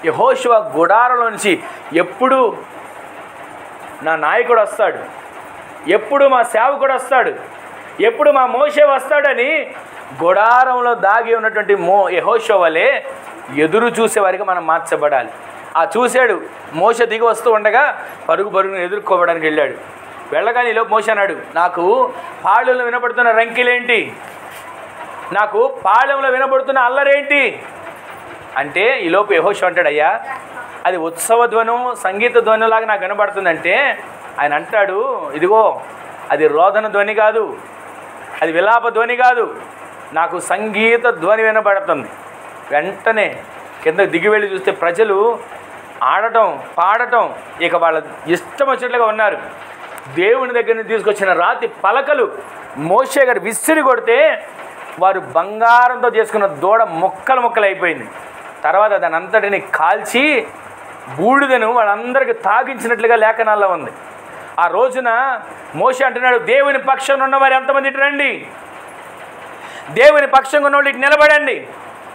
యెహోషువ గుడారంలో నుంచి ఎప్పుడు నా నాయకుడు వస్తాడు, ఎప్పుడు మా సేవకుడు వస్తాడు, ఎప్పుడు మా మోషే వస్తాడని గుడారంలో దాగి ఉన్నటువంటి యెహోషువ వలె ఎదురు చూసేవారికి మనం మార్చబడాలి. ఆ చూశాడు, మోషే దిగి వస్తూ ఉండగా పరుగును ఎదుర్కోవడానికి వెళ్ళాడు. వెళ్ళగానే ఈలోపు మోషే అన్నాడు, నాకు పాళెంలో వినపడుతున్న రంకిలేంటి, నాకు పాళెంలో వినపడుతున్న అల్లరేంటి అంటే ఈలోపు యెహోషువ అంటాడు, అయ్యా అది ఉత్సవ ధ్వనం, సంగీత ధ్వనిలాగా నాకు వినపడుతుందంటే ఆయన అంటాడు, ఇదిగో అది రోదన ధ్వని కాదు, అది విలాప ధ్వని కాదు, నాకు సంగీత ధ్వని వినపడుతుంది. వెంటనే కిందకు దిగి వెళ్ళి చూస్తే ప్రజలు ఆడటం, పాడటం, ఇక వాళ్ళ ఇష్టం వచ్చినట్లుగా ఉన్నారు. దేవుని దగ్గర నుంచి తీసుకొచ్చిన రాతి పలకలు మోషే గారు విసిరి కొడితే వారు బంగారంతో చేసుకున్న దూడ ముక్కలు అయిపోయింది. తర్వాత దాని అంతటిని కాల్చి బూడిదను వాళ్ళందరికీ తాగించినట్లుగా లేఖనాల్లో ఉంది. ఆ రోజున మోషే అంటున్నాడు, దేవుని పక్షంగా ఉన్నవారు ఎంతమంది ఇటు రండి, దేవుని పక్షంగా ఉన్న వాళ్ళు ఇటు నిలబడండి,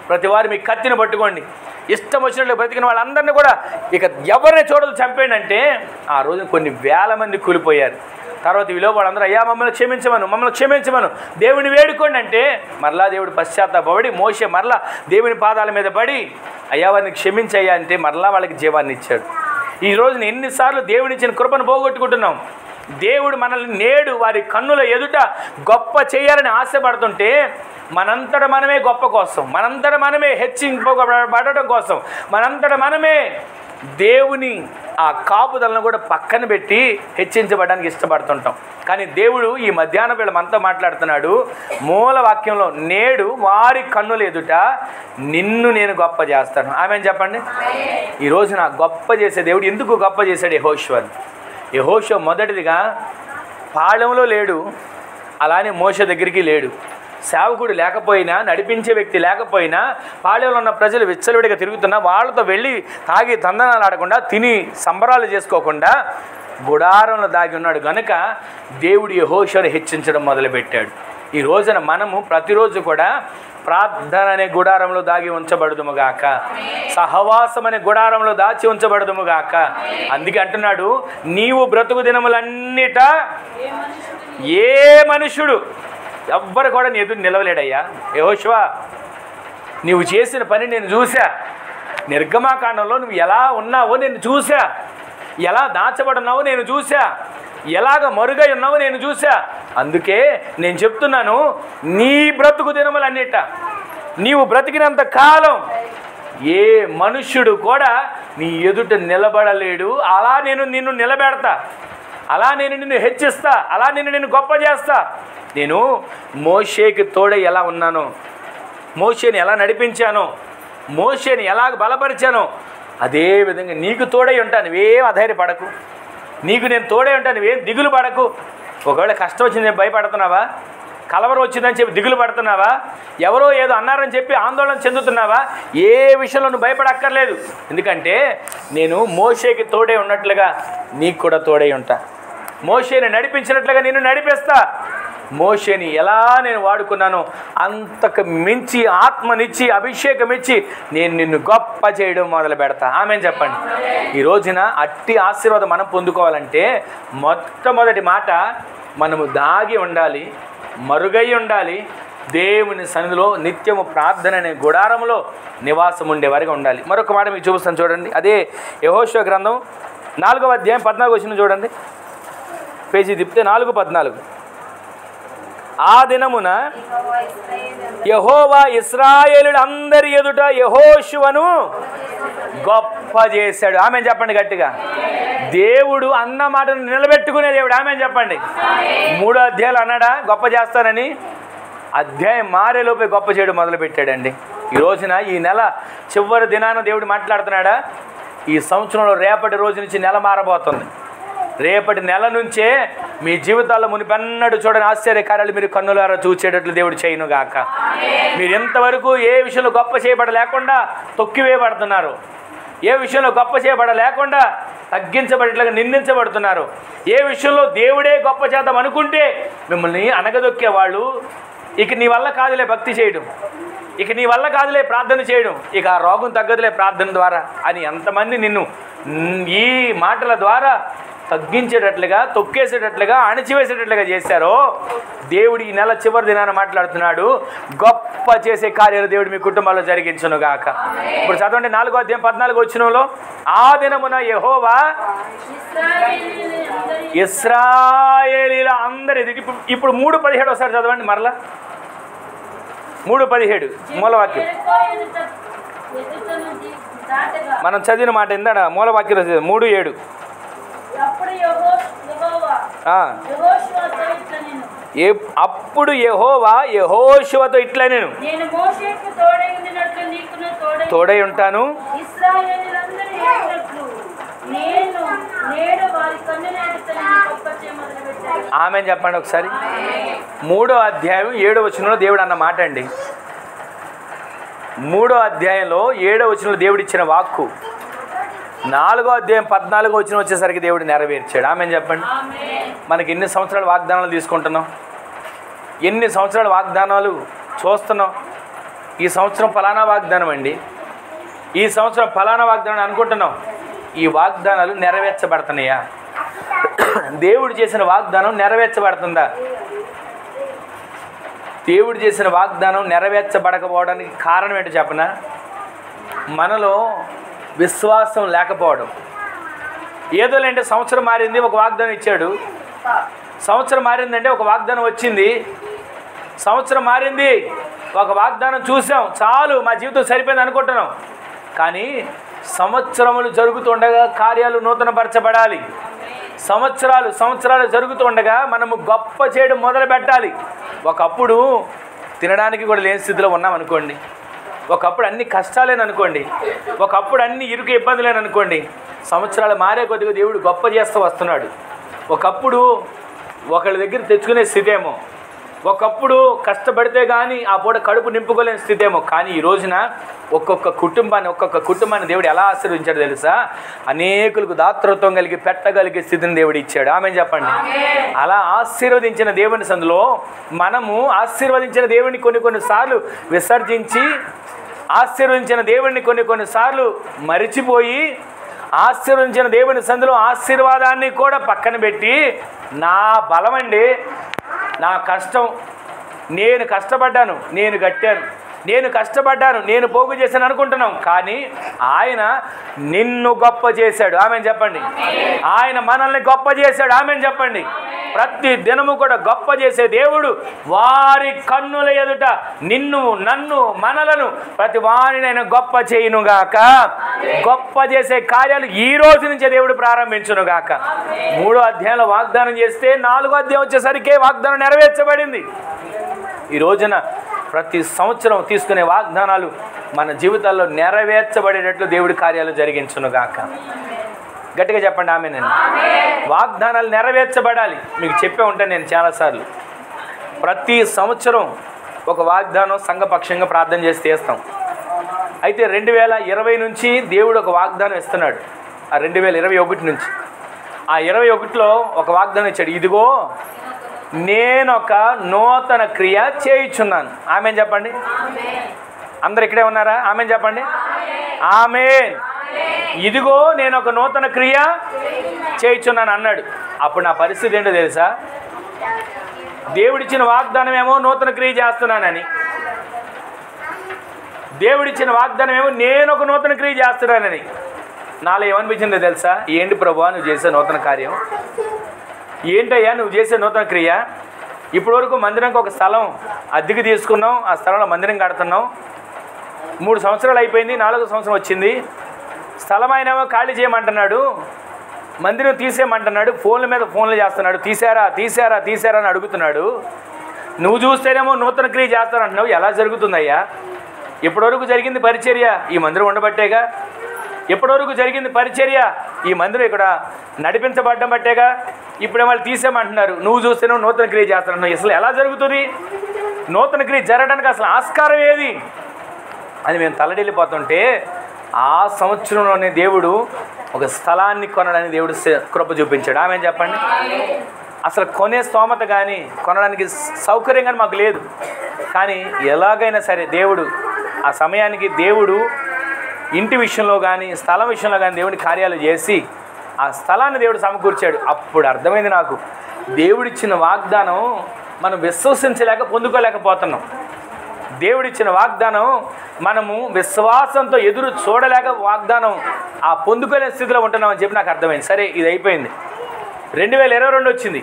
ప్రతి వారు మీ కత్తిని పట్టుకోండి, ఇష్టం వచ్చినట్లు బ్రతికిన వాళ్ళందరినీ కూడా ఇక ఎవరిని చూడదు చంపేయండి అంటే ఆ రోజు కొన్ని వేల మంది కూలిపోయారు. తర్వాత ఈలో వాళ్ళందరూ అయ్యా మమ్మల్ని క్షమించమను దేవుని వేడుకోండి అంటే మరలా దేవుడు పశ్చాత్తాపడి మోషే మరలా దేవుని పాదాల మీద పడి అయ్యా వారిని క్షమించయ్యా అంటే మరలా వాళ్ళకి జీవాన్ని ఇచ్చాడు. ఈ రోజున ఎన్నిసార్లు దేవుడిచ్చిన కృపను పోగొట్టుకుంటున్నాం. దేవుడు మనల్ని నేడు వారి కన్నుల ఎదుట గొప్ప చేయాలని ఆశపడుతుంటే మనంతట మనమే గొప్ప కోసం, మనంతట మనమే హెచ్చింపబడటం కోసం, మనంతట మనమే దేవుని ఆ కాపుదలను కూడా పక్కన పెట్టి హెచ్చించబడడానికి ఇష్టపడుతుంటాం. కానీ దేవుడు ఈ మధ్యాహ్నం వేళ మనతో మాట్లాడుతున్నాడు. మూల వాక్యంలో నేడు వారి కన్నుల ఎదుట నిన్ను నేను గొప్ప చేస్తాను. ఆమెను చెప్పండి. ఈ రోజున గొప్ప చేసే దేవుడు ఎందుకు గొప్ప చేశాడు యెహోషువను? యెహోషువ మొదటిదిగా పాళెంలో లేడు, అలానే మోషే దగ్గరికి లేడు. సేవకుడు లేకపోయినా, నడిపించే వ్యక్తి లేకపోయినా, పాళెంలో ఉన్న ప్రజలు విచ్చలవిడిగా తిరుగుతున్నా వాళ్ళతో వెళ్ళి తాగి తందనాలు ఆడకుండా, తిని సంబరాలు చేసుకోకుండా గుడారంలో దాగి ఉన్నాడు గనుక దేవుడు యెహోషువను హెచ్చించడం మొదలుపెట్టాడు. ఈ రోజున మనము ప్రతిరోజు కూడా ప్రార్థన అనే గుడారంలో దాగి ఉంచబడదుముగాక, సహవాసం అనే గుడారంలో దాచి ఉంచబడదుముగాక. అందుకే అంటున్నాడు, నీవు బ్రతుకు దినములన్నిట ఏ మనుషుడు ఎవ్వరు కూడా నీ ఎదురు నిలవలేడయ్యా. యెహోషువ, నీవు చేసిన పని నేను చూసా. నిర్గమాకాండంలో నువ్వు ఎలా ఉన్నావో నేను చూసా, ఎలా దాచబడున్నావో నేను చూసా, ఎలాగ మరుగై ఉన్నావో నేను చూసా. అందుకే నేను చెప్తున్నాను, నీ బ్రతుకు దినములన్నిట, నీవు బ్రతికినంత కాలం ఏ మనుష్యుడు కూడా నీ ఎదుట నిలబడలేడు. అలా నేను నిన్ను నిలబెడతా, అలా నేను నిన్ను హెచ్చిస్తా, అలా నిన్ను గొప్ప చేస్తా. నేను మోషేకి తోడై ఎలా ఉన్నానో, మోషేని ఎలా నడిపించానో, మోషేని ఎలాగ బలపరిచానో, అదేవిధంగా నీకు తోడై ఉంటాను. నువ్వేం అధైర్యపడకు, నీకు నేను తోడై ఉంటాను. నువ్వేం దిగులు పడకు. ఒకవేళ కష్టం వచ్చింది భయపడుతున్నావా? కలవరం వచ్చిందని చెప్పి దిగులు పడుతున్నావా? ఎవరో ఏదో అన్నారని చెప్పి ఆందోళన చెందుతున్నావా? ఏ విషయంలో నువ్వు భయపడక్కర్లేదు. ఎందుకంటే నేను మోషేకి తోడై ఉన్నట్లుగా నీకు కూడా తోడై ఉంటా. మోషేని నడిపించినట్లుగా నిన్ను నడిపిస్తా. మోషేని ఎలా నేను వాడుకున్నానో అంతకు మించి ఆత్మనిచ్చి అభిషేకం ఇచ్చి నేను నిన్ను గొప్ప చేయడం మొదలు పెడతా. ఆమెను చెప్పండి. ఈ రోజున అట్టి ఆశీర్వాదం మనం పొందుకోవాలంటే మొట్టమొదటి మాట, మనము దాగి ఉండాలి, మరుగై ఉండాలి, దేవుని సన్నిధిలో నిత్యము ప్రార్థన అనే గుడారంలో నివాసం ఉండే వారిగా ఉండాలి. మరొక మాట మీకు చూపిస్తాను చూడండి. అదే యెహోషువ గ్రంథం 4వ అధ్యాయం 14 వచనం చూడండి. పేజీ తిప్పితే 4:14. ఆ దినమున యెహోవా ఇశ్రాయేలులందరి ఎదుట యెహోషువను గొప్ప చేశాడు. ఆమెను చెప్పండి గట్టిగా. దేవుడు అన్న మాటను నిలబెట్టుకునే దేవుడు. ఆమెను చెప్పండి. 3వ అధ్యాయాలు అన్నాడా గొప్ప చేస్తానని? అధ్యాయం మారేలోపే గొప్ప చేయడం మొదలుపెట్టాడండి. ఈ రోజున ఈ నెల చివరి దినాన దేవుడు మాట్లాడుతున్నాడా? ఈ సంవత్సరంలో రేపటి రోజు నుంచి నెల మారబోతుంది. రేపటి నెల నుంచే మీ జీవితాల్లో మునిపెన్నడు చూడని ఆశ్చర్యకార్యాలు మీరు కన్నులారా చూసేటట్లు దేవుడు చేయనుగాక. మీరు ఎంతవరకు ఏ విషయంలో గొప్ప చేయబడలేకుండా తొక్కివేయబడుతున్నారు, ఏ విషయంలో గొప్ప చేయబడలేకుండా తగ్గించబడేట్లుగా నిందించబడుతున్నారు, ఏ విషయంలో దేవుడే గొప్ప చేద్దాం అనుకుంటే మిమ్మల్ని అనగదొక్కే వాళ్ళు, ఇక నీ వల్ల కాదులే భక్తి చేయడం, ఇక నీ వల్ల కాదులే ప్రార్థన చేయడం, ఇక ఆ రోగం తగ్గదులే ప్రార్థన ద్వారా అని ఎంతమంది నిన్ను ఈ మాటల ద్వారా తగ్గించేటట్లుగా, తొక్కేసేటట్లుగా, అణచివేసేటట్లుగా చేశారో దేవుడు ఈ నెల చివరి దినాన మాట్లాడుతున్నాడు. గొప్ప చేసే కార్యాలు దేవుడు మీ కుటుంబాల్లో జరిగించును గాక. ఇప్పుడు చదవండి 4వ అధ్యాయం 14 వచనంలో, ఆ దినమున యెహోవా ఇశ్రాయేలీల అందరి, ఇప్పుడు 3:17 ఒకసారి చదవండి మరలా. 3:17 మూలవాక్యం. మనం చదివిన మాట ఏందా? మూలవాక్యం 3:7. అప్పుడు యెహోవా యెహోషువతో ఇట్లా, నేను తోడై ఉంటాను, ఆమె చెప్పండి ఒకసారి. 3వ అధ్యాయం 7వ వచనంలో దేవుడు అన్న మాట అండి. 3వ అధ్యాయంలో 7వ వచనంలో దేవుడు ఇచ్చిన వాక్కు 4వ అధ్యాయం 14వ వచనం వచ్చేసరికి దేవుడు నెరవేర్చాడు. ఆమె చెప్పండి. మనకి ఎన్ని సంవత్సరాలు వాగ్దానాలు తీసుకుంటున్నాం, ఎన్ని సంవత్సరాల వాగ్దానాలు చూస్తున్నాం. ఈ సంవత్సరం ఫలానా వాగ్దానం అండి, ఈ సంవత్సరం ఫలానా వాగ్దానం అనుకుంటున్నాం. ఈ వాగ్దానాలు నెరవేర్చబడుతున్నాయా? దేవుడు చేసిన వాగ్దానం నెరవేర్చబడుతుందా? దేవుడు చేసిన వాగ్దానం నెరవేర్చబడకపోవడానికి కారణం ఏంటో చెప్పనా? మనలో విశ్వాసం లేకపోవడం. ఏదోలేంటే సంవత్సరం మారింది, ఒక వాగ్దానం ఇచ్చాడు. సంవత్సరం మారిందంటే ఒక వాగ్దానం వచ్చింది. సంవత్సరం మారింది, ఒక వాగ్దానం చూసాం, చాలు మా జీవితం సరిపోయింది అనుకుంటున్నాం. కానీ సంవత్సరములు జరుగుతుండగా కార్యాలు నూతనపరచబడాలి. సంవత్సరాలు జరుగుతుండగా మనము గొప్ప చేయడం మొదలు పెట్టాలి. ఒకప్పుడు తినడానికి కూడా లేని స్థితిలో ఉన్నాం అనుకోండి, ఒకప్పుడు అన్ని కష్టాలేననుకోండి, ఒకప్పుడు అన్ని ఇరుకు ఇబ్బందులేననుకోండి, సంవత్సరాలు మారే కొద్దిగా దేవుడు గొప్ప చేస్తూ వస్తున్నాడు. ఒకప్పుడు ఒకళ్ళ దగ్గర తెచ్చుకునే స్థితి ఏమో, ఒకప్పుడు కష్టపడితే కానీ ఆ పూట కడుపు నింపుకోలేని స్థితి ఏమో. కానీ ఈ రోజున ఒక్కొక్క కుటుంబాన్ని దేవుడు ఎలా ఆశీర్వదించాడు తెలుసా? అనేకులకు దాతృత్వం కలిగి పెట్టగలిగే స్థితిని దేవుడు ఇచ్చాడు. ఆమెను చెప్పండి. అలా ఆశీర్వదించిన దేవుని సందులో మనము ఆశీర్వదించిన దేవుడిని కొన్నిసార్లు విసర్జించి, ఆశీర్వదించిన దేవుడిని కొన్నిసార్లు మరిచిపోయి, ఆశీర్వదించిన దేవుని సందులో ఆశీర్వాదాన్ని కూడా పక్కన పెట్టి, నా బలమండి, నా కష్టం, నేను కష్టపడ్డాను, నేను గట్టాను, నేను కష్టపడ్డాను, నేను పోగు చేశాను అనుకుంటున్నాం. కానీ ఆయన నిన్ను గొప్ప చేశాడు. ఆమెను చెప్పండి. ఆయన మనల్ని గొప్ప చేశాడు. ఆమెను చెప్పండి. ప్రతి దినము కూడా గొప్ప చేసే దేవుడు వారి కన్నుల ఎదుట నిన్ను, నన్ను, మనలను ప్రతి వారినైనా గొప్ప చేయునుగాక. గొప్ప చేసే కార్యాలు ఈ రోజు నుంచే దేవుడు ప్రారంభించునుగాక. 3వ అధ్యాయంలో వాగ్దానం చేస్తే 4వ అధ్యాయం వచ్చేసరికి వాగ్దానం నెరవేర్చబడింది. ఈ రోజున ప్రతి సంవత్సరం తీసుకునే వాగ్దానాలు మన జీవితాల్లో నెరవేర్చబడేటట్లు దేవుడి కార్యాలు జరిగించునుగాక. గట్టిగా చెప్పండి ఆమేన్. వాగ్దానాలు నెరవేర్చబడాలి. మీకు చెప్పే ఉంటాను నేను చాలాసార్లు. ప్రతి సంవత్సరం ఒక వాగ్దానం సంఘపక్షంగా ప్రార్థన చేసి తీస్తాం. అయితే 2020 నుంచి దేవుడు ఒక వాగ్దానం ఇస్తున్నాడు. ఆ 2021 నుంచి, ఆ 21లో ఒక వాగ్దానం ఇచ్చాడు. ఇదిగో నేనొక నూతన క్రియ చేయుచున్నాను. ఆమేన్ చెప్పండి. అందరు ఇక్కడే ఉన్నారా? ఆమేన్ చెప్పండి. ఆమేన్. ఇదిగో నేను ఒక నూతన క్రియ చేయుచున్నాను అన్నాడు. అప్పుడు నా పరిస్థితి ఏంటో తెలుసా? దేవుడిచ్చిన వాగ్దానం ఏమో నూతన క్రియ చేస్తున్నానని, దేవుడిచ్చిన వాగ్దానం ఏమో నేను ఒక నూతన క్రియ చేస్తున్నానని. నాలో ఏమనిపించిందో తెలుసా? ఏంటి ప్రభువా నువ్వు చేసే నూతన కార్యం? ఏంటయ్యా నువ్వు చేసే నూతన క్రియ? ఇప్పటి వరకు మందిరానికి ఒక స్థలం అద్దెకి తీసుకున్నాం, ఆ స్థలంలో మందిరం కడుతున్నాం. 3 సంవత్సరాలు అయిపోయింది, 4వ సంవత్సరం వచ్చింది. స్థలం ఆయనేమో ఖాళీ చేయమంటున్నాడు, మందిరం తీసేయమంటున్నాడు, ఫోన్ల మీద ఫోన్లు చేస్తున్నాడు, తీసారా అని అడుగుతున్నాడు. నువ్వు చూస్తేనేమో నూతన క్రియ చేస్తానంటున్నావు. ఎలా జరుగుతుందయ్యా? ఇప్పటివరకు జరిగింది పరిచర్య ఈ మందిరం ఉండబట్టేగా, ఇప్పటివరకు జరిగింది పరిచర్య ఈ మందిరం ఇక్కడ నడిపించబడ్డం బట్టేగా. ఇప్పుడే వాళ్ళు తీసేయమంటున్నారు, నువ్వు చూస్తేనే నూతన క్రియ చేస్తానంటున్నావు. అసలు ఎలా జరుగుతుంది? నూతన క్రియ జరగడానికి అసలు ఆస్కారం ఏది అని మేము తల్లడిల్లిపోతుంటే, ఆ సంవత్సరంలోనే దేవుడు ఒక స్థలాన్ని కొనడానికి దేవుడు కృప చూపించాడు. ఆమె చెప్పండి. అసలు కొనే స్తోమత కానీ కొనడానికి సౌకర్యం కానీ మాకు లేదు. కానీ ఎలాగైనా సరే దేవుడు ఆ సమయానికి దేవుడు ఇంటి విషయంలో కానీ స్థలం విషయంలో కానీ దేవుడి కార్యాలు చేసి ఆ స్థలాన్ని దేవుడు సమకూర్చాడు. అప్పుడు అర్థమైంది నాకు, దేవుడిచ్చిన వాగ్దానం మనం విశ్వసించలేక పొందుకోలేకపోతున్నాం. దేవుడిచ్చిన వాగ్దానం మనము విశ్వాసంతో ఎదురు చూడలేక వాగ్దానం ఆ పొందుకోలే స్థితిలో ఉంటున్నామని చెప్పి నాకు అర్థమైంది. సరే ఇది అయిపోయింది, 2022 వచ్చింది,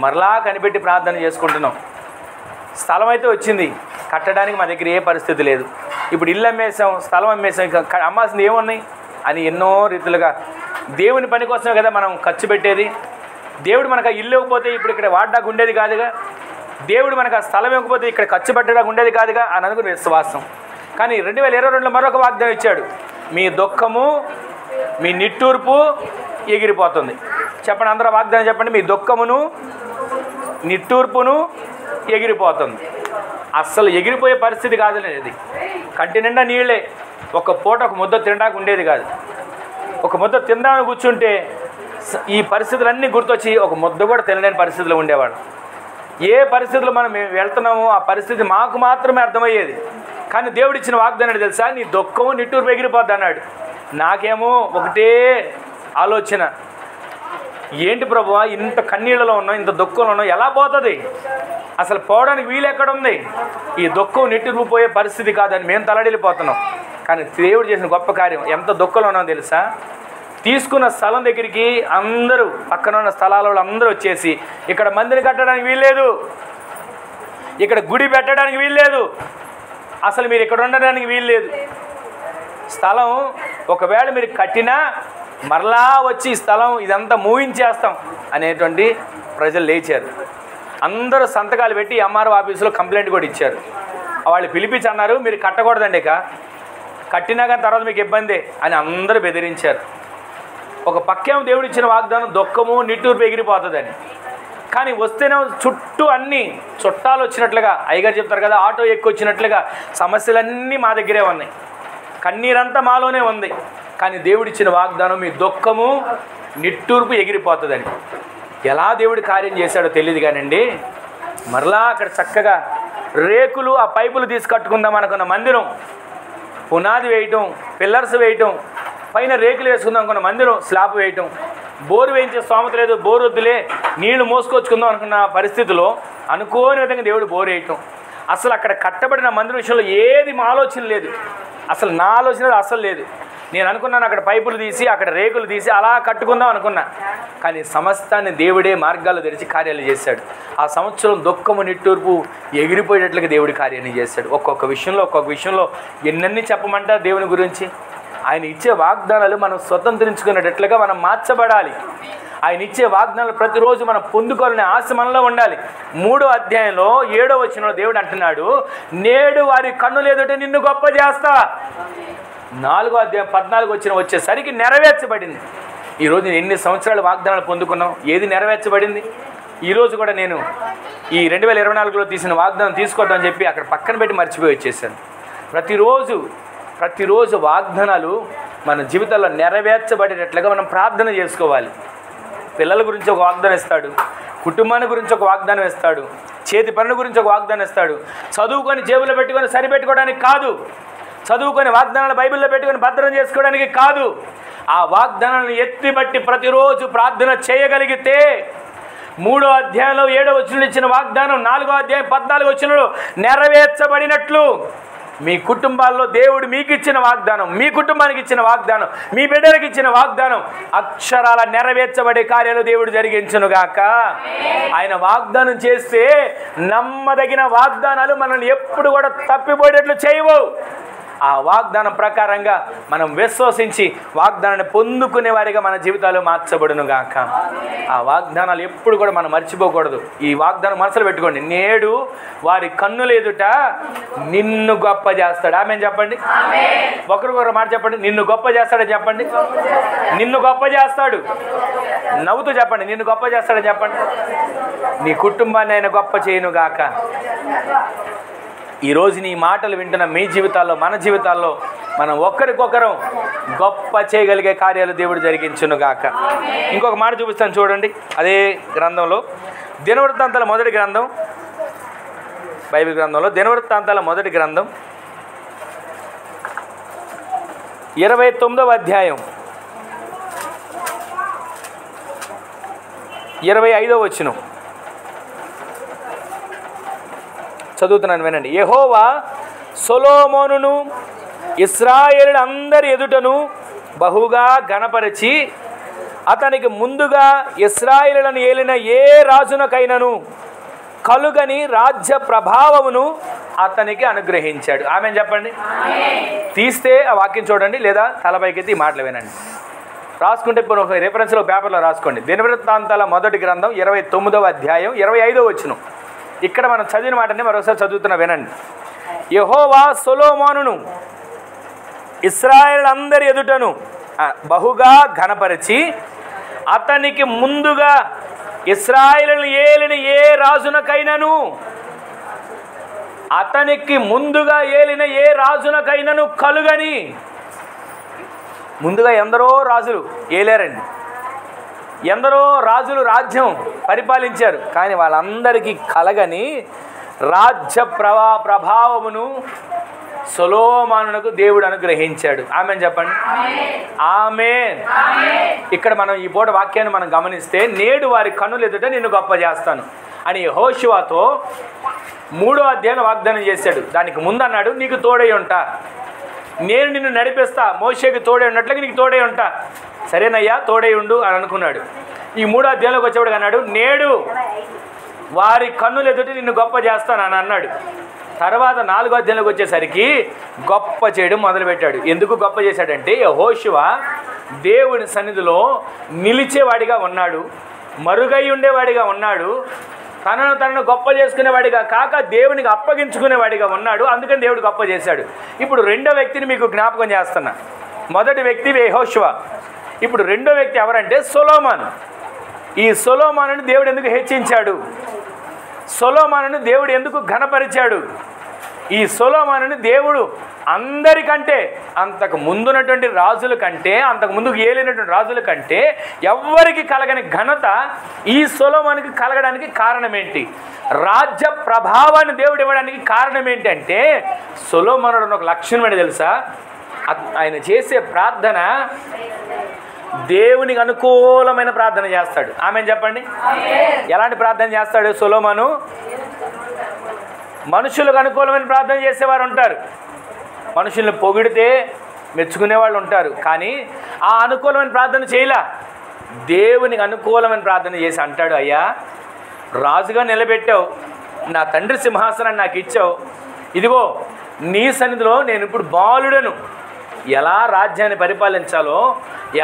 మరలా కనిపెట్టి ప్రార్థన చేసుకుంటున్నాం. స్థలం అయితే వచ్చింది, కట్టడానికి మా దగ్గర ఏ పరిస్థితి లేదు. ఇప్పుడు ఇల్లు అమ్మేసాం, స్థలం అమ్మేసాం, ఇంకా అమ్మాల్సింది ఏమున్నాయి అని ఎన్నో రీతులుగా దేవుని పని కోసమే కదా మనం ఖర్చు పెట్టేది. దేవుడు మనకు ఆ ఇల్లు ఇవ్వకపోతే ఇప్పుడు ఇక్కడ వాడడానికి ఉండేది కాదుగా, దేవుడు మనకు ఆ స్థలం ఇవ్వకపోతే ఇక్కడ ఖర్చు పెట్టడానికి ఉండేది కాదుగా అని అనుకుని విశ్వాసం. కానీ 2022లో మరొక వాగ్దానం ఇచ్చాడు, మీ దుఃఖము మీ నిట్టూర్పు ఎగిరిపోతుంది. చెప్పండి అందరూ వాగ్దానం చెప్పండి. మీ దుఃఖమును నిట్టూర్పును ఎగిరిపోతుంది. అస్సలు ఎగిరిపోయే పరిస్థితి కాదులేది. కంటి నిండా నీళ్ళే, ఒక పూట ఒక ముద్ద తినడానికి ఉండేది కాదు. ఒక ముద్ద తినడానికి కూర్చుంటే ఈ పరిస్థితులన్నీ గుర్తొచ్చి ఒక ముద్ద కూడా తినలేని పరిస్థితిలో ఉండేవాడు. ఏ పరిస్థితుల్లో మనం వెళ్తున్నామో ఆ పరిస్థితి మాకు మాత్రమే అర్థమయ్యేది. కానీ దేవుడు ఇచ్చిన వాగ్దానం తెలుసా? నీ దుఃఖము నిట్టూర్పు ఎగిరిపోద్ది అన్నాడు. నాకేమో ఒకటే ఆలోచన, ఏంటి ప్రభువా ఇంత కన్నీళ్ళలో ఉన్నాం, ఇంత దుఃఖంలో ఉన్నాం, ఎలా పోతుంది? అసలు పోవడానికి వీలు ఎక్కడుంది? ఈ దుఃఖం నిట్టూర్పు పోయే పరిస్థితి కాదని మేము తలడిల్లిపోతున్నాం. కానీ దేవుడు చేసిన గొప్ప కార్యం, ఎంత దుఃఖంలో ఉన్నాం తెలుసా? తీసుకున్న స్థలం దగ్గరికి అందరూ పక్కన ఉన్న స్థలాల వాళ్ళు అందరూ వచ్చేసి, ఇక్కడ మందిని కట్టడానికి వీల్లేదు, ఇక్కడ గుడి పెట్టడానికి వీల్లేదు, అసలు మీరు ఇక్కడ ఉండడానికి వీల్లేదు, స్థలం ఒకవేళ మీరు కట్టినా మరలా వచ్చి స్థలం ఇదంతా మూయించేస్తాం అనేటువంటి ప్రజలు లేచారు. అందరూ సంతకాలు పెట్టి ఎంఆర్ఓ ఆఫీసులో కంప్లైంట్ కూడా ఇచ్చారు. వాళ్ళు పిలిపించి అన్నారు, మీరు కట్టకూడదండి, ఇక కట్టినా కానీ తర్వాత మీకు ఇబ్బందే అని అందరూ బెదిరించారు. ఒక పక్కేమో దేవుడు ఇచ్చిన వాగ్దానం దుఃఖము నిట్టూర్పు ఎగిరిపోతుందని, కానీ వస్తేనే చుట్టూ అన్నీ చుట్టాలు వచ్చినట్లుగా, అయ్యగారు చెప్తారు కదా, ఆటో ఎక్కి వచ్చినట్లుగా సమస్యలన్నీ మా దగ్గరే ఉన్నాయి, కన్నీరంతా మాలోనే ఉంది. కానీ దేవుడిచ్చిన వాగ్దానం మీ దుఃఖము నిట్టూర్పు ఎగిరిపోతుందని. ఎలా దేవుడి కార్యం చేశాడో తెలియదు కానండి, మరలా అక్కడ చక్కగా రేకులు ఆ పైపులు తీసి కట్టుకుందాం అనుకున్న మందిరం, పునాది వేయటం, పిల్లర్స్ వేయటం, పైన రేకులు వేసుకుందాం అనుకున్న మందిరం స్లాబ్ వేయటం, బోరు వేయించే స్తోమత లేదు, బోరు వద్దులే నీళ్లు మోసుకొచ్చుకుందాం అనుకున్న పరిస్థితిలో అనుకోని విధంగా దేవుడు బోరు వేయటం. అసలు అక్కడ కట్టబడిన మందిరం విషయంలో ఏది మా ఆలోచన లేదు, అసలు నా ఆలోచన అసలు లేదు. నేను అనుకున్నాను అక్కడ పైపులు తీసి అక్కడ రేకులు తీసి అలా కట్టుకుందాం అనుకున్నా, కానీ సమస్తాన్ని దేవుడే మార్గాలు తెరిచి కార్యాలు చేశాడు. ఆ సంవత్సరం దుఃఖము నిట్టూర్పు ఎగిరిపోయేటట్లుగా దేవుడి కార్యాన్ని చేశాడు. ఒక్కొక్క విషయంలో ఎన్నెన్ని చెప్పమంటారు దేవుని గురించి. ఆయన ఇచ్చే వాగ్దానాలు మనం స్వతంత్రించుకునేటట్లుగా మనం మార్చబడాలి. ఆయన ఇచ్చే వాగ్దానాలు ప్రతిరోజు మనం పొందుకోవాలనే ఆశ మనలో ఉండాలి. 3వ అధ్యాయంలో 7వ వచనంలో దేవుడు అంటున్నాడు, నేడు వారి కన్నులు ఎదుట నిన్ను గొప్ప చేస్తా. 4వ అధ్యాయం 14వ వచనం వచ్చేసరికి నెరవేర్చబడింది. ఈరోజు నేను ఎన్ని సంవత్సరాలు వాగ్దానాలు పొందుకున్నాం, ఏది నెరవేర్చబడింది? ఈరోజు కూడా నేను ఈ 2024లో తీసిన వాగ్దానం తీసుకోవద్దని చెప్పి అక్కడ పక్కన పెట్టి మర్చిపోయి వచ్చేసాను. ప్రతిరోజు వాగ్దానాలు మన జీవితంలో నెరవేర్చబడేటట్లుగా మనం ప్రార్థన చేసుకోవాలి. పిల్లల గురించి ఒక వాగ్దానం ఇస్తాడు, కుటుంబాన్ని గురించి ఒక వాగ్దానం ఇస్తాడు, చేతి పనుల గురించి ఒక వాగ్దానం ఇస్తాడు. చదువుకొని జేబులో పెట్టుకొని సరిపెట్టుకోవడానికి కాదు, చదువుకొని వాగ్దానాలు బైబిల్లో పెట్టుకొని భద్రం చేసుకోవడానికి కాదు. ఆ వాగ్దానాలను ఎత్తిబట్టి ప్రతిరోజు ప్రార్థన చేయగలిగితే 3వ అధ్యాయంలో 7వ వచనంలో ఇచ్చిన వాగ్దానం 4వ అధ్యాయం 14వ వచనంలో నెరవేర్చబడినట్లు మీ కుటుంబాల్లో దేవుడు మీకు ఇచ్చిన వాగ్దానం, మీ కుటుంబానికి ఇచ్చిన వాగ్దానం, మీ బిడ్డలకు ఇచ్చిన వాగ్దానం అక్షరాల నెరవేర్చబడే కార్యాలు దేవుడు జరిగించునుగాక. ఆయన వాగ్దానం చేస్తే నమ్మదగిన వాగ్దానాలు మనల్ని ఎప్పుడు కూడా తప్పిపోయేటట్లు చేయవు. ఆ వాగ్దానం ప్రకారంగా మనం విశ్వసించి వాగ్దానాన్ని పొందుకునే వారిగా మన జీవితాలు మార్చబడునుగాక. ఆ వాగ్దానాలు ఎప్పుడు కూడా మనం మర్చిపోకూడదు. ఈ వాగ్దానం మనసులో పెట్టుకోండి, నేడు వారి కన్నుల ఎదుట నిన్ను గొప్ప చేస్తాడు. ఆమె చెప్పండి, ఒకరికొకరు మాట చెప్పండి, నిన్ను గొప్ప చేస్తాడని చెప్పండి. నిన్ను గొప్ప చేస్తాడు, నవ్వుతూ చెప్పండి, నిన్ను గొప్ప చేస్తాడని చెప్పండి. నీ కుటుంబాన్ని ఆయన గొప్ప చేయనుగాక. ఈరోజు నీ మాటలు వింటున్న మీ జీవితాల్లో, మన జీవితాల్లో మనం ఒకరికొకరం గొప్ప చేయగలిగే కార్యాలు దేవుడు జరిగించునుగాక. ఇంకొక మాట చూపిస్తాను చూడండి, అదే గ్రంథంలో దినవృత్తాంతాల మొదటి గ్రంథం, బైబిల్ గ్రంథంలో దినవృత్తాంతాల మొదటి గ్రంథం 29వ అధ్యాయం 25వ వచనం చదువుతున్నాను వినండి. యెహోవా సొలొమోనును ఇశ్రాయేలులందరి ఎదుటను బహుగా ఘనపరచి అతనికి ముందుగా ఇశ్రాయేలులను ఏలిన ఏ రాజునకైనను కలుగని రాజ్య ప్రభావమును అతనికి అనుగ్రహించాడు. ఆమె చెప్పండి. తీస్తే ఆ వాక్యం చూడండి, లేదా తలపైకెత్తి ఈ మాటలు వినండి. రాసుకుంటే ఇప్పుడు ఒక రిఫరెన్స్లో పేపర్లో రాసుకోండి. దినవృత్తాంతాల మొదటి గ్రంథం 29వ అధ్యాయం 25వ వచనం. ఇక్కడ మనం చదివిన మాటని మరొకసారి చదువుతున్నా వినండి. యెహోవా సొలొమోనును ఇశ్రాయేలులందరి ఎదుటను బహుగా ఘనపరిచి అతనికి ముందుగా ఇశ్రాయేలును ఏలిన ఏ రాజునకైనను, అతనికి ముందుగా ఏలిన ఏ రాజునకైనను కలుగని. ముందుగా ఎందరో రాజులు ఏలారండి, ఎందరో రాజులు రాజ్యం పరిపాలించారు, కానీ వాళ్ళందరికీ కలగని రాజ్య ప్రభావమును సొలొమోనునకు దేవుడు అనుగ్రహించాడు. ఆమేన్ చెప్పండి. ఆమేన్. ఇక్కడ మనం ఈ పూట వాక్యాన్ని మనం గమనిస్తే, నేడు వారి కన్నుల ఎదుట నిన్ను గొప్ప చేస్తాను అని యెహోషువతో 3వ అధ్యాయం వాగ్దానం చేశాడు. దానికి ముందు అన్నాడు, నీకు తోడై ఉంటా, నేను నిన్ను నడిపిస్తా, మోషేకి తోడై ఉన్నట్లుగా నీకు తోడై ఉంటా. సరేనయ్యా తోడై ఉండు అని అనుకున్నాడు. ఈ 3వ అధ్యాయంలోకి వచ్చేవాడు అన్నాడు, నేడు వారి కన్నులు ఎదుటి నిన్ను గొప్ప చేస్తానని అన్నాడు. తర్వాత 4వ అధ్యాయంలోకి వచ్చేసరికి గొప్ప చేయడం మొదలుపెట్టాడు. ఎందుకు గొప్ప చేశాడంటే యెహోషువ దేవుని సన్నిధిలో నిలిచేవాడిగా ఉన్నాడు, మరుగై ఉండేవాడిగా ఉన్నాడు, తనను గొప్ప చేసుకునేవాడిగా కాక దేవునికి అప్పగించుకునేవాడిగా ఉన్నాడు. అందుకని దేవుడు గొప్ప చేశాడు. ఇప్పుడు 2వ వ్యక్తిని మీకు జ్ఞాపకం చేస్తున్నా. మొదటి వ్యక్తి యెహోషువ, ఇప్పుడు 2వ వ్యక్తి ఎవరంటే సొలొమోను. ఈ సొలొమోనుని దేవుడు ఎందుకు హెచ్చించాడు? సొలొమోనుని దేవుడు ఎందుకు ఘనపరిచాడు? ఈ సొలొమోనుని దేవుడు అందరికంటే, అంతకు ముందున్నటువంటి రాజుల కంటే, అంతకు ముందుకు ఏలినటువంటి రాజుల కంటే ఎవ్వరికి కలగని ఘనత ఈ సొలొమోనుకి కలగడానికి కారణం ఏంటి? రాజ్య ప్రభావాన్ని దేవుడు ఇవ్వడానికి కారణం ఏంటంటే సొలొమోనుడు ఒక లక్షణం ఏంటి తెలుసా? ఆయన చేసే ప్రార్థన దేవునికి అనుకూలమైన ప్రార్థన చేస్తాడు. ఆమెను చెప్పండి. ఎలాంటి ప్రార్థన చేస్తాడు సొలొమోను? మనుషులకు అనుకూలమైన ప్రార్థన చేసేవారు ఉంటారు, మనుషుల్ని పొగిడితే మెచ్చుకునే వాళ్ళు ఉంటారు, కానీ ఆ అనుకూలమైన ప్రార్థన చేయలా. దేవునికి అనుకూలమైన ప్రార్థన చేసి అంటాడు, అయ్యా రాజుగా నిలబెట్టావు, నా తండ్రి సింహాసనాన్ని నాకు ఇచ్చావు, ఇదిగో నీ సన్నిధిలో నేను ఇప్పుడు బాలుడను, ఎలా రాజ్యాన్ని పరిపాలించాలో,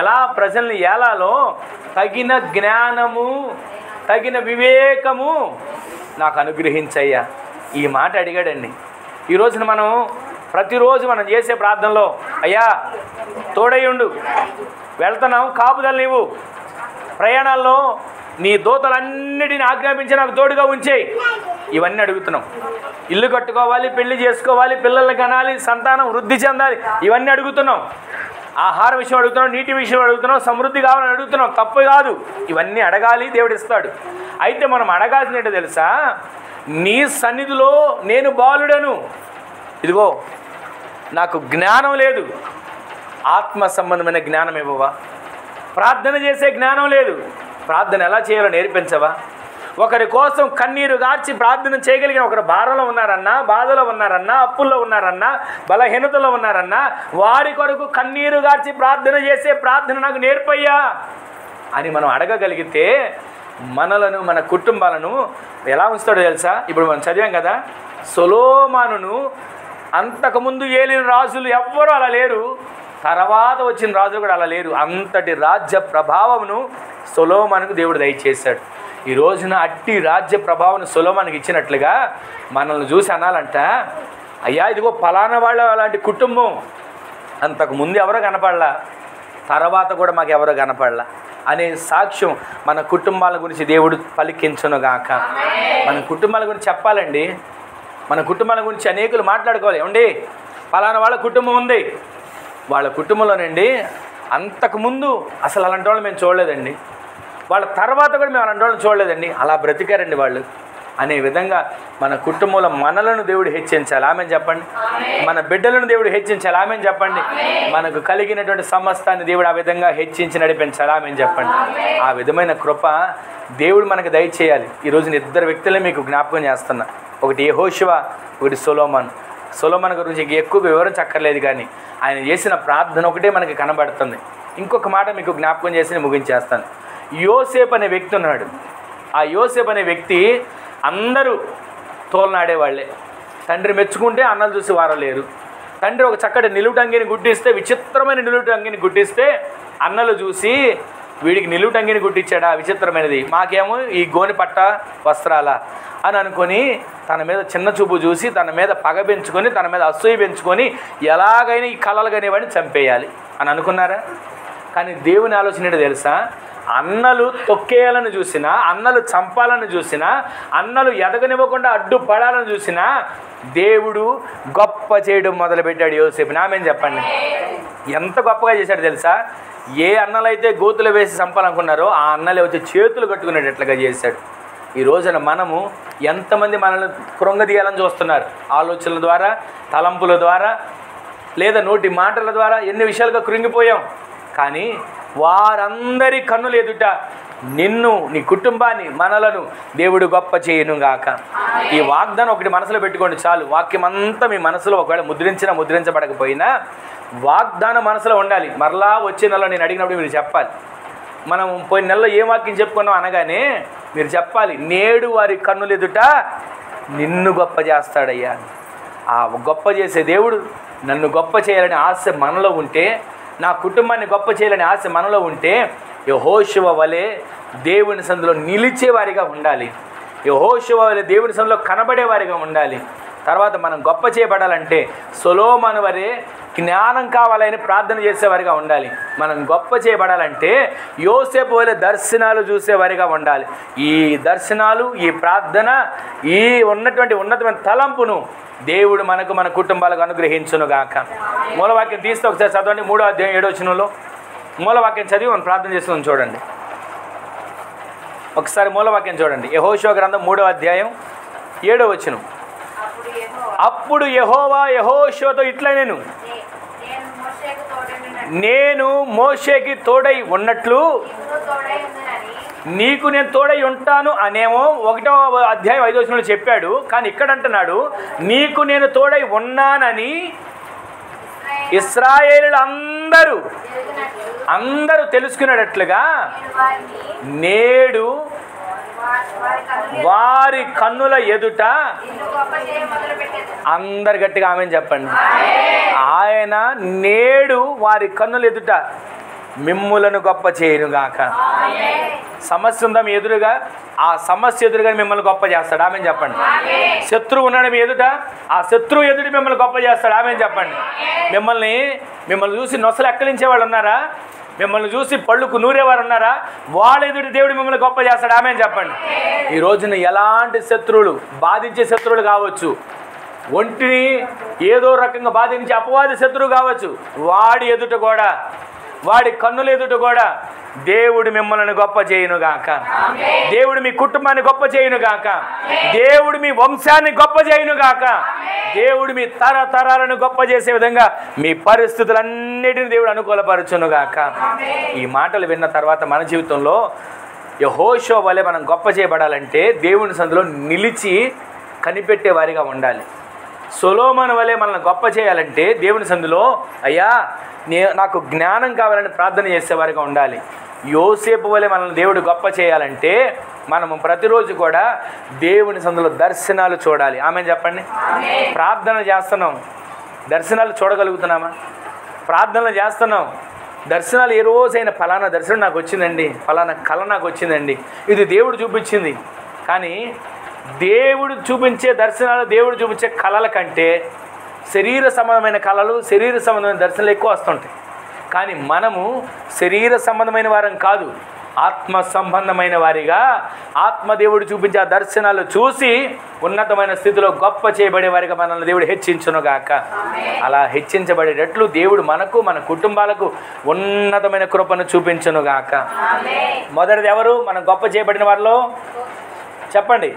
ఎలా ప్రజల్ని ఏలాలో తగిన జ్ఞానము, తగిన వివేకము నాకు అనుగ్రహించయ్యా. ఈ మాట అడిగాడండి. ఈ రోజున మనం ప్రతిరోజు మనం చేసే ప్రార్థనలో, అయ్యా తోడయ్యుండు, వెళ్తున్నావు కాపుదలు నీవు, ప్రయాణాల్లో నీ దూతలన్నిటిని ఆజ్ఞాపించి నాకు తోడుగా ఉంచేయి, ఇవన్నీ అడుగుతున్నాం. ఇల్లు కట్టుకోవాలి, పెళ్లి చేసుకోవాలి, పిల్లల్ని కనాలి, సంతానం వృద్ధి చెందాలి, ఇవన్నీ అడుగుతున్నాం. ఆహార విషయం అడుగుతున్నాం, నీటి విషయం అడుగుతున్నాం, సమృద్ధి కావాలని అడుగుతున్నాం. తప్పు కాదు, ఇవన్నీ అడగాలి, దేవుడు ఇస్తాడు. అయితే మనం అడగాల్సింది ఏంటో తెలుసా? నీ సన్నిధిలో నేను బాలుడను, ఇదిగో నాకు జ్ఞానం లేదు, ఆత్మ సంబంధమైన జ్ఞానం ఇవ్వవా? ప్రార్థన చేసే జ్ఞానం లేదు, ప్రార్థన ఎలా చేయాలో నేర్పించవా? ఒకరి కోసం కన్నీరు గార్చి ప్రార్థన చేయగలిగిన, ఒకరు భారంలో ఉన్నారన్నా, బాధలో ఉన్నారన్నా, అప్పుల్లో ఉన్నారన్నా, బలహీనతలో ఉన్నారన్నా, వారి కొరకు కన్నీరు గార్చి ప్రార్థన చేసే ప్రార్థన నాకు నేర్పయ్యా అని మనం అడగగలిగితే మనలను, మన కుటుంబాలను ఎలా ఉంచుతాడో తెలుసా? ఇప్పుడు మనం చదివాం కదా, సొలొమోనును అంతకుముందు ఏలిన రాజులు ఎవ్వరూ అలా లేరు, తర్వాత వచ్చిన రాజులు కూడా అలా లేరు. అంతటి రాజ్య ప్రభావమును సొలొమోనుకు దేవుడు దయచేశాడు. ఈ రోజున అట్టి రాజ్య ప్రభావం సొలొమోనుకి ఇచ్చినట్లుగా మనల్ని చూసి అనాలంట, అయ్యా ఇదిగో ఫలానా వాళ్ళు అలాంటి కుటుంబం, అంతకుముందు ఎవరో కనపడలా, తర్వాత కూడా మాకు ఎవరో కనపడలా అనే సాక్ష్యం మన కుటుంబాల గురించి దేవుడు పలికించునుగాక. మన కుటుంబాల గురించి చెప్పాలండి, మన కుటుంబాల గురించి అనేకులు మాట్లాడుకోవాలి. ఏమండి ఫలానా వాళ్ళ కుటుంబం ఉంది, వాళ్ళ కుటుంబంలోనండి అంతకుముందు అసలు అలాంటి వాళ్ళు మేము చూడలేదండి, వాళ్ళ తర్వాత కూడా మేము అలాంటి వాళ్ళని చూడలేదండి, అలా బ్రతికారండి వాళ్ళు అనే విధంగా మన కుటుంబంలో మనలను దేవుడు హెచ్చించాలి. ఆమెను చెప్పండి. మన బిడ్డలను దేవుడు హెచ్చించాలి. ఆమెను చెప్పండి. మనకు కలిగినటువంటి సమస్తాన్ని దేవుడు ఆ విధంగా హెచ్చించి నడిపించాలి. ఆమెను చెప్పండి. ఆ విధమైన కృప దేవుడు మనకు దయచేయాలి. ఈరోజు 2 వ్యక్తులే మీకు జ్ఞాపకం చేస్తున్నా. ఒకటి యెహోషువ, ఒకటి సొలొమోను. సొలొమోను గురించి ఎక్కువ వివరం చక్కర్లేదు, కానీ ఆయన చేసిన ప్రార్థన ఒకటే మనకి కనబడుతుంది. ఇంకొక మాట మీకు జ్ఞాపకం చేసి ముగించేస్తాను. యోసేపు అనే వ్యక్తి ఉన్నాడు. ఆ యోసేపు అనే వ్యక్తి అందరూ తోలనాడేవాళ్లే. తండ్రి మెచ్చుకుంటే అన్నలు చూసి వారలేరు. తండ్రి ఒక చక్కటి నిలువుటంగిని గుట్టిస్తే, విచిత్రమైన నిలువుటంగిని గుట్టిస్తే అన్నలు చూసి వీడికి నిలువుటంగిని గుట్టించాడా, విచిత్రమైనది, మాకేమో ఈ గోని పట్ట వస్త్రాల అని అనుకొని తన మీద చిన్న చూపు చూసి, తన మీద పగ పెంచుకొని, తన మీద అసూయ పెంచుకొని ఎలాగైనా ఈ కలలు కానివాడిని చంపేయాలి అని అనుకున్నారా? కానీ దేవుని ఆలోచన ఏంటో తెలుసా? అన్నలు తొక్కేయాలని చూసినా, అన్నలు చంపాలని చూసినా, అన్నలు ఎదగనివ్వకుండా అడ్డుపడాలని చూసినా దేవుడు గొప్ప చేయడం మొదలుపెట్టాడు యోసేపుని. ఆమెను చెప్పండి. ఎంత గొప్పగా చేశాడు తెలుసా? ఏ అన్నలైతే గోతులు వేసి చంపాలనుకున్నారో ఆ అన్నలే వచ్చి చేతులు కట్టుకునేటట్లుగా చేశాడు. ఈ రోజున మనము ఎంతమంది మనల్ని కృంగదీయాలని చూస్తున్నారు, ఆలోచనల ద్వారా, తలంపుల ద్వారా, లేదా నోటి మాటల ద్వారా ఎన్ని విషయాలుగా కృంగిపోయాం. కానీ వారందరి కన్నులు ఎదుట నిన్ను, నీ కుటుంబాన్ని, మనలను దేవుడు గొప్ప చేయను గాక. ఈ వాగ్దానం ఒకటి మనసులో పెట్టుకోండి చాలు. వాక్యం అంతా మీ మనసులో ఒకవేళ ముద్రించబడకపోయినా వాగ్దానం మనసులో ఉండాలి. మరలా వచ్చే నెలలో నేను అడిగినప్పుడు మీరు చెప్పాలి. మనం పోయిన నెలలో ఏం వాక్యం చెప్పుకున్నాం అనగానే మీరు చెప్పాలి, నేడు వారి కన్నులు ఎదుట నిన్ను గొప్ప చేస్తాడయ్యా. ఆ గొప్ప చేసే దేవుడు నన్ను గొప్ప చేయాలని ఆశ మనలో ఉంటే, నా కుటుంబాన్ని గొప్ప చేయాలని ఆశ మనలో ఉంటే యెహోషువ వలె దేవుని సందులో నిలిచేవారిగా ఉండాలి. యెహోషువ వలె దేవుని సందులో కనబడేవారిగా ఉండాలి. తర్వాత మనం గొప్ప చేయబడాలంటే సొలొమోను వలె జ్ఞానం కావాలని ప్రార్థన చేసేవారిగా ఉండాలి. మనం గొప్ప చేయబడాలంటే యోసేపు వలె దర్శనాలు చూసేవారిగా ఉండాలి. ఈ దర్శనాలు, ఈ ప్రార్థన, ఈ ఉన్నటువంటి ఉన్నతమైన తలంపును దేవుడు మనకు, మన కుటుంబాలకు అనుగ్రహించునుగాక. మూలవాక్యం తీస్తే ఒకసారి చదవండి. 3వ అధ్యాయం 7వ వచనంలో మూలవాక్యం చదివి మనం ప్రార్థన చేస్తున్నాం. చూడండి ఒకసారి మూలవాక్యం చూడండి. యెహోషువ గ్రంథం 3వ అధ్యాయం 7వ వచనం. అప్పుడు యెహోవా యెహోషువతో ఇట్లా నేను మోషేకి తోడై ఉన్నట్లు నీకు నేను తోడై ఉంటాను అనేమో 1వ అధ్యాయం 5వ వచనంలో చెప్పాడు. కానీ ఇక్కడ అంటున్నాడు, నీకు నేను తోడై ఉన్నానని ఇశ్రాయేలు అందరూ తెలుసుకునేటట్లుగా నేడు వారి కన్నుల ఎదుట అందరు గట్టిగా ఆమేన్ చెప్పండి. ఆయన నేడు వారి కన్నుల ఎదుట మిమ్ములను గొప్ప చేయనుగాక. సమస్య ఉందా మీ ఎదురుగా? ఆ సమస్య ఎదురుగా మిమ్మల్ని గొప్ప చేస్తాడు. ఆమేన్ చెప్పండి. శత్రువు ఉన్నాడు మీ ఎదుట, ఆ శత్రువు ఎదుటి మిమ్మల్ని గొప్ప చేస్తాడు. ఆమేన్ చెప్పండి. మిమ్మల్ని చూసి నొసలు ఎక్కలించే వాళ్ళు ఉన్నారా? మిమ్మల్ని చూసి పళ్ళుకు నూరేవారు ఉన్నారా? వాళ్ళ ఎదుటి దేవుడు మిమ్మల్ని గొప్ప చేస్తాడు. ఆమేన్ చెప్పండి. ఈ రోజున ఎలాంటి శత్రువులు, బాధించే శత్రువులు కావచ్చు, ఒంటిని ఏదో రకంగా బాధించే అపవాది శత్రువు కావచ్చు, వాడి ఎదుట కూడా, వాడి కన్నుల ఎదుట కూడా దేవుడు మిమ్మల్ని గొప్ప చేయునుగాక. దేవుడు మీ కుటుంబాన్ని గొప్ప చేయునుగాక. దేవుడు మీ వంశాన్ని గొప్ప చేయునుగాక. దేవుడు మీ తరతరాలను గొప్ప చేసే విధంగా మీ పరిస్థితులన్నిటిని దేవుడు అనుకూలపరచునుగాక. ఈ మాటలు విన్న తర్వాత మన జీవితంలో యెహోషువ వలె మనం గొప్ప చేయబడాలంటే దేవుని సందులో నిలిచి కనిపెట్టే వారిగా ఉండాలి. సొలొమోను వలె మనల్ని గొప్ప చేయాలంటే దేవుని సందులో అయ్యా నాకు జ్ఞానం కావాలని ప్రార్థన చేసేవారిగా ఉండాలి. యోసేపు వలె మనల్ని దేవుడు గొప్ప చేయాలంటే మనము ప్రతిరోజు కూడా దేవుని సందులో దర్శనాలు చూడాలి. ఆమేన్ చెప్పండి. ప్రార్థన చేస్తున్నాం, దర్శనాలు చూడగలుగుతున్నామా? ప్రార్థనలు చేస్తున్నాం, దర్శనాలు ఏ రోజైనా ఫలానా దర్శనం నాకు వచ్చిందండి, ఫలానా కళ నాకు వచ్చిందండి, ఇది దేవుడు చూపించింది. కానీ దేవుడు చూపించే దర్శనాలు, దేవుడు చూపించే కళల కంటే శరీర సంబంధమైన కళలు, శరీర సంబంధమైన దర్శనాలు ఎక్కువ వస్తుంటాయి. కానీ మనము శరీర సంబంధమైన వారం కాదు, ఆత్మ సంబంధమైన వారిగా ఆత్మదేవుడు చూపించే ఆ దర్శనాలు చూసి ఉన్నతమైన స్థితిలో గొప్ప చేయబడే వారిగా మనల్ని దేవుడు హెచ్చించునుగాక. అలా హెచ్చించబడేటట్లు దేవుడు మనకు, మన కుటుంబాలకు ఉన్నతమైన కృపను చూపించునుగాక. మొదటిది ఎవరు మనం గొప్ప చేయబడిన వారిలో? చెప్పండి.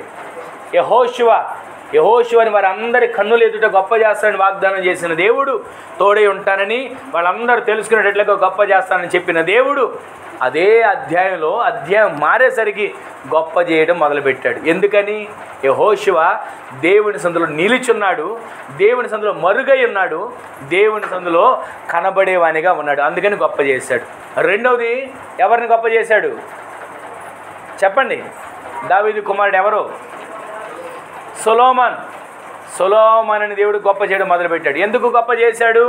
యెహోషువని వారందరి కన్నులు ఎదుట గొప్ప చేస్తానని వాగ్దానం చేసిన దేవుడు, తోడై ఉంటానని వాళ్ళందరూ తెలుసుకునేటట్లుగా గొప్ప చేస్తానని చెప్పిన దేవుడు అదే అధ్యాయం మారేసరికి గొప్ప చేయడం మొదలుపెట్టాడు. ఎందుకని? యెహోషువ దేవుని సందులో నిలిచున్నాడు, దేవుని సందులో మరుగై ఉన్నాడు, దేవుని సందులో కనబడేవానిగా ఉన్నాడు. అందుకని గొప్ప చేశాడు. రెండవది ఎవరిని గొప్ప చేశాడు? చెప్పండి. దావీదు కుమారుడు ఎవరు? సొలొమోనుని దేవుడు గొప్ప చేయడం మొదలుపెట్టాడు. ఎందుకు గొప్ప చేశాడు?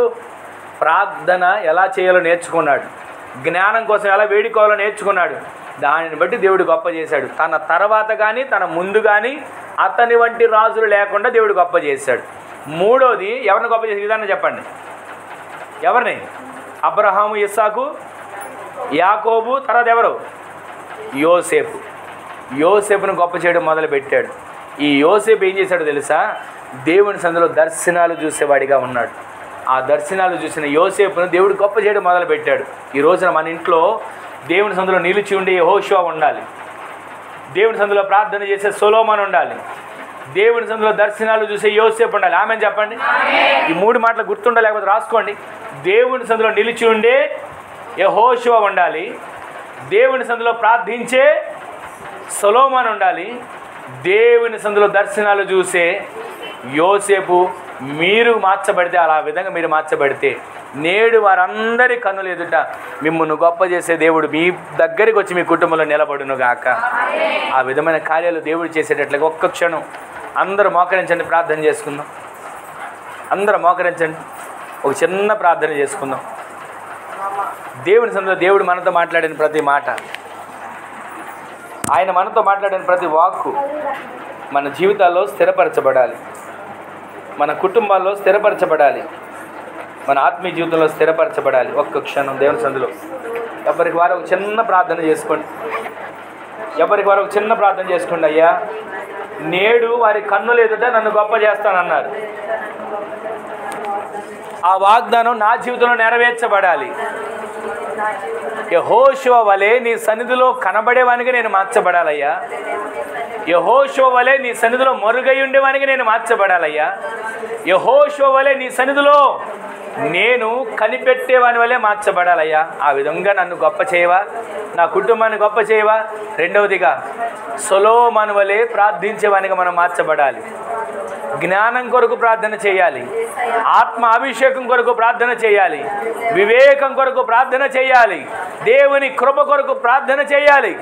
ప్రార్థన ఎలా చేయాలో నేర్చుకున్నాడు, జ్ఞానం కోసం ఎలా వేడుకోవాలో నేర్చుకున్నాడు. దానిని బట్టి దేవుడు గొప్ప చేశాడు. తన తర్వాత కానీ తన ముందు కానీ అతని వంటి రాజులు లేకుండా దేవుడు గొప్ప చేశాడు. మూడోది ఎవరిని గొప్ప చేసే విధానం చెప్పండి. ఎవరిని? అబ్రహాము, ఇస్సాకు, యాకోబు, తర్వాత ఎవరు? యోసేపును గొప్ప చేయడం మొదలుపెట్టాడు. ఈ యోసేపు ఏం చేశాడో తెలుసా? దేవుని సందులో దర్శనాలు చూసేవాడిగా ఉన్నాడు. ఆ దర్శనాలు చూసిన యోసేపును దేవుడు గొప్ప చేయడం మొదలుపెట్టాడు. ఈ రోజున మన ఇంట్లో దేవుని సందులో నిలిచి ఉండే యెహోషువ ఉండాలి, దేవుని సందులో ప్రార్థన చేసే సొలొమోను ఉండాలి, దేవుని సందులో దర్శనాలు చూసే యోసేపు ఉండాలి. ఆమేన్ చెప్పండి. ఈ మూడు మాటలు గుర్తుండాలి, లేకపోతే రాసుకోండి. దేవుని సందులో నిలిచి ఉండే యెహోషువ ఉండాలి, దేవుని సందులో ప్రార్థించే సొలొమోను ఉండాలి. దేవుని సందులో దర్శనాలు చూసే యోసేపు మీరు మార్చబడితే, అలా విధంగా మీరు మార్చబడితే నేడు వారందరి కన్నులు ఎదుట మిమ్మల్ని గొప్ప చేసే దేవుడు మీ దగ్గరికి వచ్చి మీ కుటుంబంలో నిలబడును గాక. ఆ విధమైన కార్యాలు దేవుడు చేసేటట్లుగా ఒక్క క్షణం అందరూ మోకరించండి, ప్రార్థన చేసుకుందాం. అందరూ మోకరించండి, ఒక చిన్న ప్రార్థన చేసుకుందాం. దేవుని సందులో దేవుడు మనతో మాట్లాడిన ప్రతి మాట, ఆయన మనతో మాట్లాడిన ప్రతి వాక్కు మన జీవితాల్లో స్థిరపరచబడాలి, మన కుటుంబాల్లో స్థిరపరచబడాలి, మన ఆత్మీయ జీవితంలో స్థిరపరచబడాలి. ఒక్క క్షణం దేవుని సందులో ఎవరికి వారు ఒక చిన్న ప్రార్థన చేసుకోండి. ఎవరికి వారు ఒక చిన్న ప్రార్థన చేసుకోండి. అయ్యా, నేడు వారి కన్నులు ఎదుట నన్ను గొప్ప చేస్తానన్నారు. ఆ వాగ్దానం నా జీవితంలో నెరవేర్చబడాలి. యెహోషువ వలె నీ సన్నిధిలో కనబడేవానికి నేను మార్చబడాలయ్యా. యెహోషువ వలె నీ సన్నిధిలో మరుగై ఉండేవానికి నేను మార్చబడాలయ్యా. యెహోషువ వలె నీ సన్నిధిలో నేను కనిపెట్టేవాని వలె మార్చబడాలయ్యా. ఆ విధంగా నన్ను గొప్ప చేయవా, నా కుటుంబాన్ని గొప్ప చేయవా. రెండవదిగా సొలొమోను వలె ప్రార్థించేవానిగా మనం మార్చబడాలి. జ్ఞానం కొరకు ప్రార్థన చేయాలి, ఆత్మ అభిషేకం కొరకు ప్రార్థన చేయాలి, వివేకం కొరకు ప్రార్థన చేయాలి, దేవుని కృప కొరకు ప్రార్థన చేయాలి.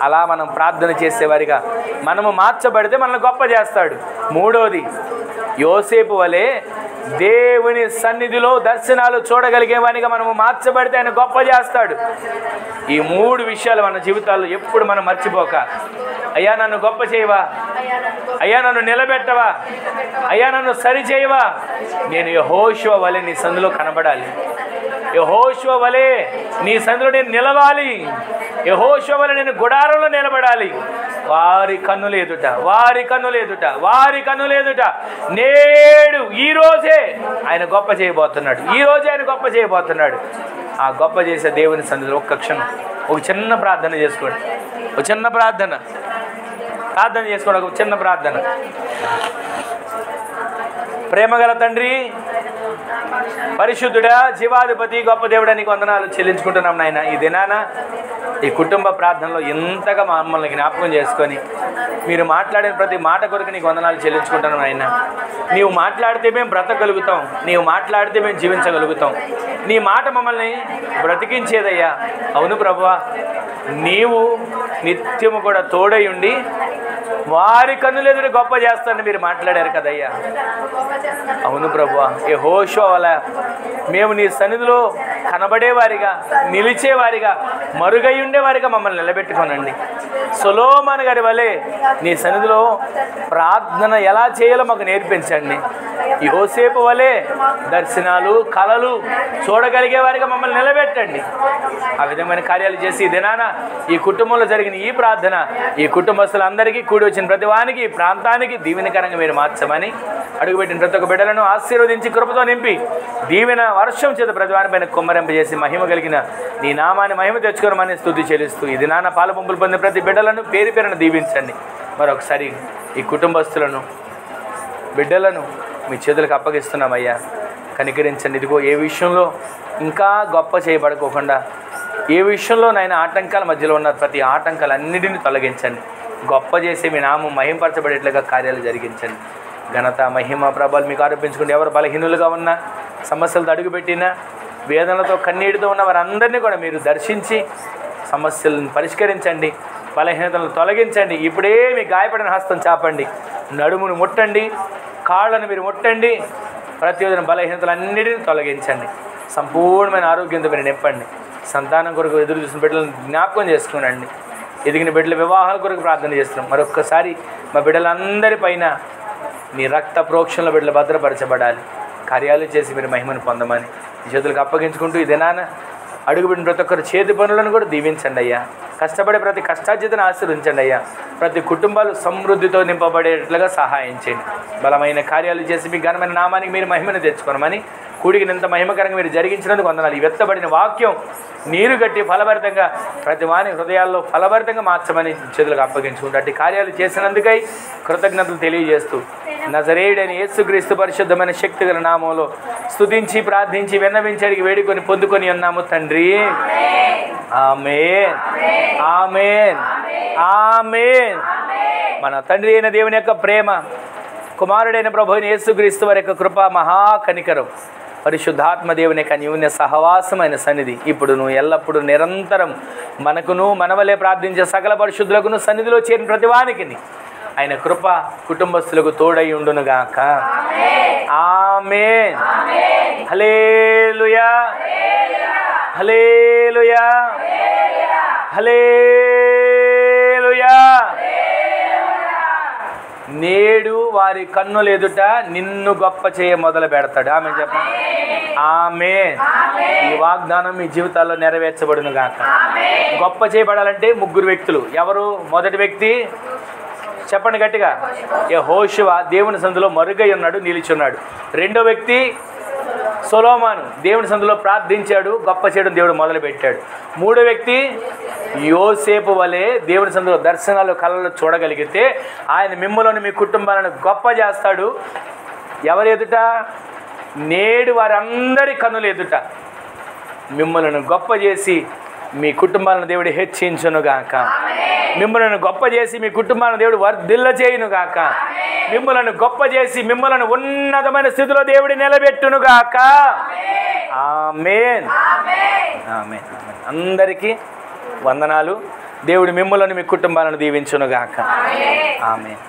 అలా మనం ప్రార్థన చేసేవారిగా మనము మార్చబడితే మనల్ని గొప్ప చేస్తాడు. మూడోది, యోసేపు వలె దేవుని సన్నిధిలో దర్శనాలు చూడగలిగేవానిగా మనము మార్చబడితే ఆయన గొప్ప చేస్తాడు. ఈ మూడు విషయాలు మన జీవితాల్లో ఎప్పుడు మనం మర్చిపోక, అయ్యా నన్ను గొప్ప చేయవా, అయ్యా నన్ను నిలబెట్టవా, అయ్యా నన్ను సరి చేయవా. నేను యెహోషువ వలె నీ సందులో కనబడాలి, యెహోషువ వలె నీ సందులో నేను నిలవాలి, యెహోషువ వలె నేను గుడారంలో నిలబడాలి. వారి కన్నులు ఎదుట, వారి కన్నులు ఎదుట, వారి కన్నులు ఎదుట నేడు ఈరోజే ఆయన గొప్ప చేయబోతున్నాడు. ఈరోజే ఆయన గొప్ప చేయబోతున్నాడు. ఆ గొప్ప చేసే దేవుని సన్నిధిలో ఒక్క క్షణం ఒక చిన్న ప్రార్థన చేసుకోండి. ఒక చిన్న ప్రార్థన చేసుకోండి. ఒక చిన్న ప్రార్థన. ప్రేమగల తండ్రి, పరిశుద్ధుడా, జీవాధిపతి, గొప్ప దేవుడా, నీకు వందనాలు చెల్లించుకుంటున్నాం నాయన. ఈ దినాన ఈ కుటుంబ ప్రార్థనలో ఎంతగా మమ్మల్ని జ్ఞాపకం చేసుకొని మీరు మాట్లాడిన ప్రతి మాట కొరకు నీకు వందనాలు చెల్లించుకుంటున్నాం నాయన. నీవు మాట్లాడితే మేము బ్రతకగలుగుతాం, నీవు మాట్లాడితే మేము జీవించగలుగుతాం. నీ మాట మమ్మల్ని బ్రతికించేదయ్యా. అవును ప్రభువా, నీవు నిత్యము కూడా తోడై ఉండి వారి కన్నులు ఎదురు గొప్ప చేస్తానని మీరు మాట్లాడారు కదయ్యా. అవును ప్రభువా, యెహోషువ వలె మేము నీ సన్నిధిలో కనబడేవారిగా, నిలిచేవారిగా, మరుగై ఉండేవారిగా మమ్మల్ని నిలబెట్టుకోనండి. సొలొమోను గారి వలె నీ సన్నిధిలో ప్రార్థన ఎలా చేయాలో మాకు నేర్పించండి. యోసేపు వలె దర్శనాలు, కలలు చూడగలిగే వారిగా మమ్మల్ని నిలబెట్టండి. ఆ విధమైన కార్యాలు చేసి ఈ దినాన ఈ కుటుంబంలో జరిగిన ఈ ప్రార్థన ఈ కుటుంబస్తులందరికీ, కూడి వచ్చిన ప్రతి వానికి, ఈ ప్రాంతానికి దీవెనకరంగా మీరు మార్చమని అడుగుపెట్టిన ప్రతి ఒక్క బిడ్డలను ఆశీర్వదించి కృపతో నింపి దీవెన వర్షం చేత ప్రతి వారిపైన కుమ్మరింపజేసి మహిమ కలిగిన నీ నామాన్ని మహిమ తెచ్చుకోమని స్తుతి చెల్లిస్తూ ఈ దినాన పాలు పంపులు పొందిన ప్రతి బిడ్డలను పేరు పేరును దీవించండి. మరొకసారి ఈ కుటుంబస్తులను, బిడ్డలను మీ చేతులకు అప్పగిస్తున్నామయ్యా. కనికరించండి. ఇదిగో ఏ విషయంలో ఇంకా గొప్ప చేయబడుకోకుండా, ఏ విషయంలో నాయన ఆటంకాల మధ్యలో ఉన్న ప్రతి ఆటంకాలన్నిటిని తొలగించండి. గొప్ప చేసి మీ నామం మహింపరచబడేట్లుగా కార్యాలు జరిగించండి. ఘనత, మహిమ, ప్రభావాలు మీకు ఆరోపించుకుంటే ఎవరు బలహీనులుగా ఉన్నా, సమస్యలతో అడుగుపెట్టినా, వేదనలతో కన్నీటితో ఉన్న వారందరినీ కూడా మీరు దర్శించి సమస్యలను పరిష్కరించండి, బలహీనతలను తొలగించండి. ఇప్పుడే మీ గాయపడిన హస్తం చాపండి, నడుమును ముట్టండి, కాళ్ళను మీరు ముట్టండి, ప్రతిరోజు బలహీనతలన్నిటిని తొలగించండి. సంపూర్ణమైన ఆరోగ్యంతో మీరు నింపండి. సంతానం కొరకు ఎదురు చూసిన బిడ్డలను జ్ఞాపకం చేసుకునండి. ఎదిగిన బిడ్డల వివాహాల కొరకు ప్రార్థన చేస్తున్నాం. మరొక్కసారి మా బిడ్డలందరిపైన మీ రక్త ప్రోక్షణలో బిడ్డలు భద్రపరచబడాలి. కార్యాలు చేసి మీరు మహిమను పొందమని ఈ చేతులకు అప్పగించుకుంటూ ఈ దినాన అడుగుబడిన ప్రతి ఒక్కరు చేతి పనులను కూడా దీవించండి అయ్యా. కష్టపడే ప్రతి కష్టార్జితను ఆశీర్వదించండి అయ్యా. ప్రతి కుటుంబాలు సమృద్ధితో నింపబడేట్లుగా సహాయం చేయండి. బలమైన కార్యాలు చేసి మీ ఘనమైన నామానికి మీరు మహిమను తెచ్చుకోనమని, కూడికినంత మహిమకరంగా మీరు జరిగించినందుకు వందనాలు. ఈ వెత్తబడిన వాక్యం నీరు గట్టి ఫలభరితంగా ప్రతి వాని హృదయాల్లో ఫలభరితంగా మార్చమని చేతులకు అప్పగించుకుంటూ అట్టి కార్యాలు చేసినందుకై కృతజ్ఞతలు తెలియజేస్తూ నజరేయుడైన యేసుక్రీస్తు పరిశుద్ధమైన శక్తిగల నామములో స్తుతించి ప్రార్థించి విన్నవించి అడిగి వేడుకొని పొందుకొని ఉన్నాము తండ్రి. ఆమేన్, ఆమేన్, ఆమేన్. మన తండ్రి అయిన దేవుని యొక్క ప్రేమ, కుమారుడైన ప్రభు అయిన యేసుక్రీస్తు వారి యొక్క కృప, మహాకనికరం, పరిశుద్ధాత్మ దేవుని యొక్క అన్యోన్య సహవాసమైన సన్నిధి ఇప్పుడును ఎల్లప్పుడూ నిరంతరం మనకును మనవలే ప్రార్థించే సకల పరిశుద్ధులకును సన్నిధిలో చేరిన ప్రతివానికి ఆయన కృప కుటుంబస్తులకు తోడై ఉండునుగాక. ఆమేన్. హల్లెలూయా, హల్లెలూయా, హల్లెలూయా. నేడు వారి కన్నుల ఎదుట నిన్ను గొప్ప చేయ మొదలు పెడతాడు. ఆమె చెప్పండి. ఆమేన్. ఈ వాగ్దానం మీ జీవితాల్లో నెరవేర్చబడును గాక. గొప్ప చేయబడాలంటే ముగ్గురు వ్యక్తులు. ఎవరు? మొదటి వ్యక్తి చెప్పండి గట్టిగా. యెహోషువ దేవుని సందులో మరుగై ఉన్నాడు, నిలిచున్నాడు. రెండో వ్యక్తి సొలొమోను దేవుని సందులో ప్రార్థించాడు, గొప్ప చేయడం దేవుడు మొదలుపెట్టాడు. మూడో వ్యక్తి యోసేపు వలె దేవుని సందులో దర్శనాలు కళలు చూడగలిగితే ఆయన మిమ్మల్ని మీ కుటుంబాలను గొప్ప చేస్తాడు. ఎవరి ఎదుట? నేడు వారందరి కన్నుల ఎదుట మిమ్మల్ని గొప్ప చేసి మీ కుటుంబాలను దేవుడు హెచ్చించునుగాక. మిమ్మల్ని గొప్ప చేసి మీ కుటుంబాలను దేవుడు వర్ధిల్ల చేయునుగాక. మిమ్మల్ని గొప్ప చేసి మిమ్మల్ని ఉన్నతమైన స్థితిలో దేవుడు నిలబెట్టునుగాక. ఆమేన్, ఆమేన్. అందరికీ వందనాలు. దేవుడు మిమ్మల్ని మీ కుటుంబాలను దీవించునుగాక. ఆమేన్.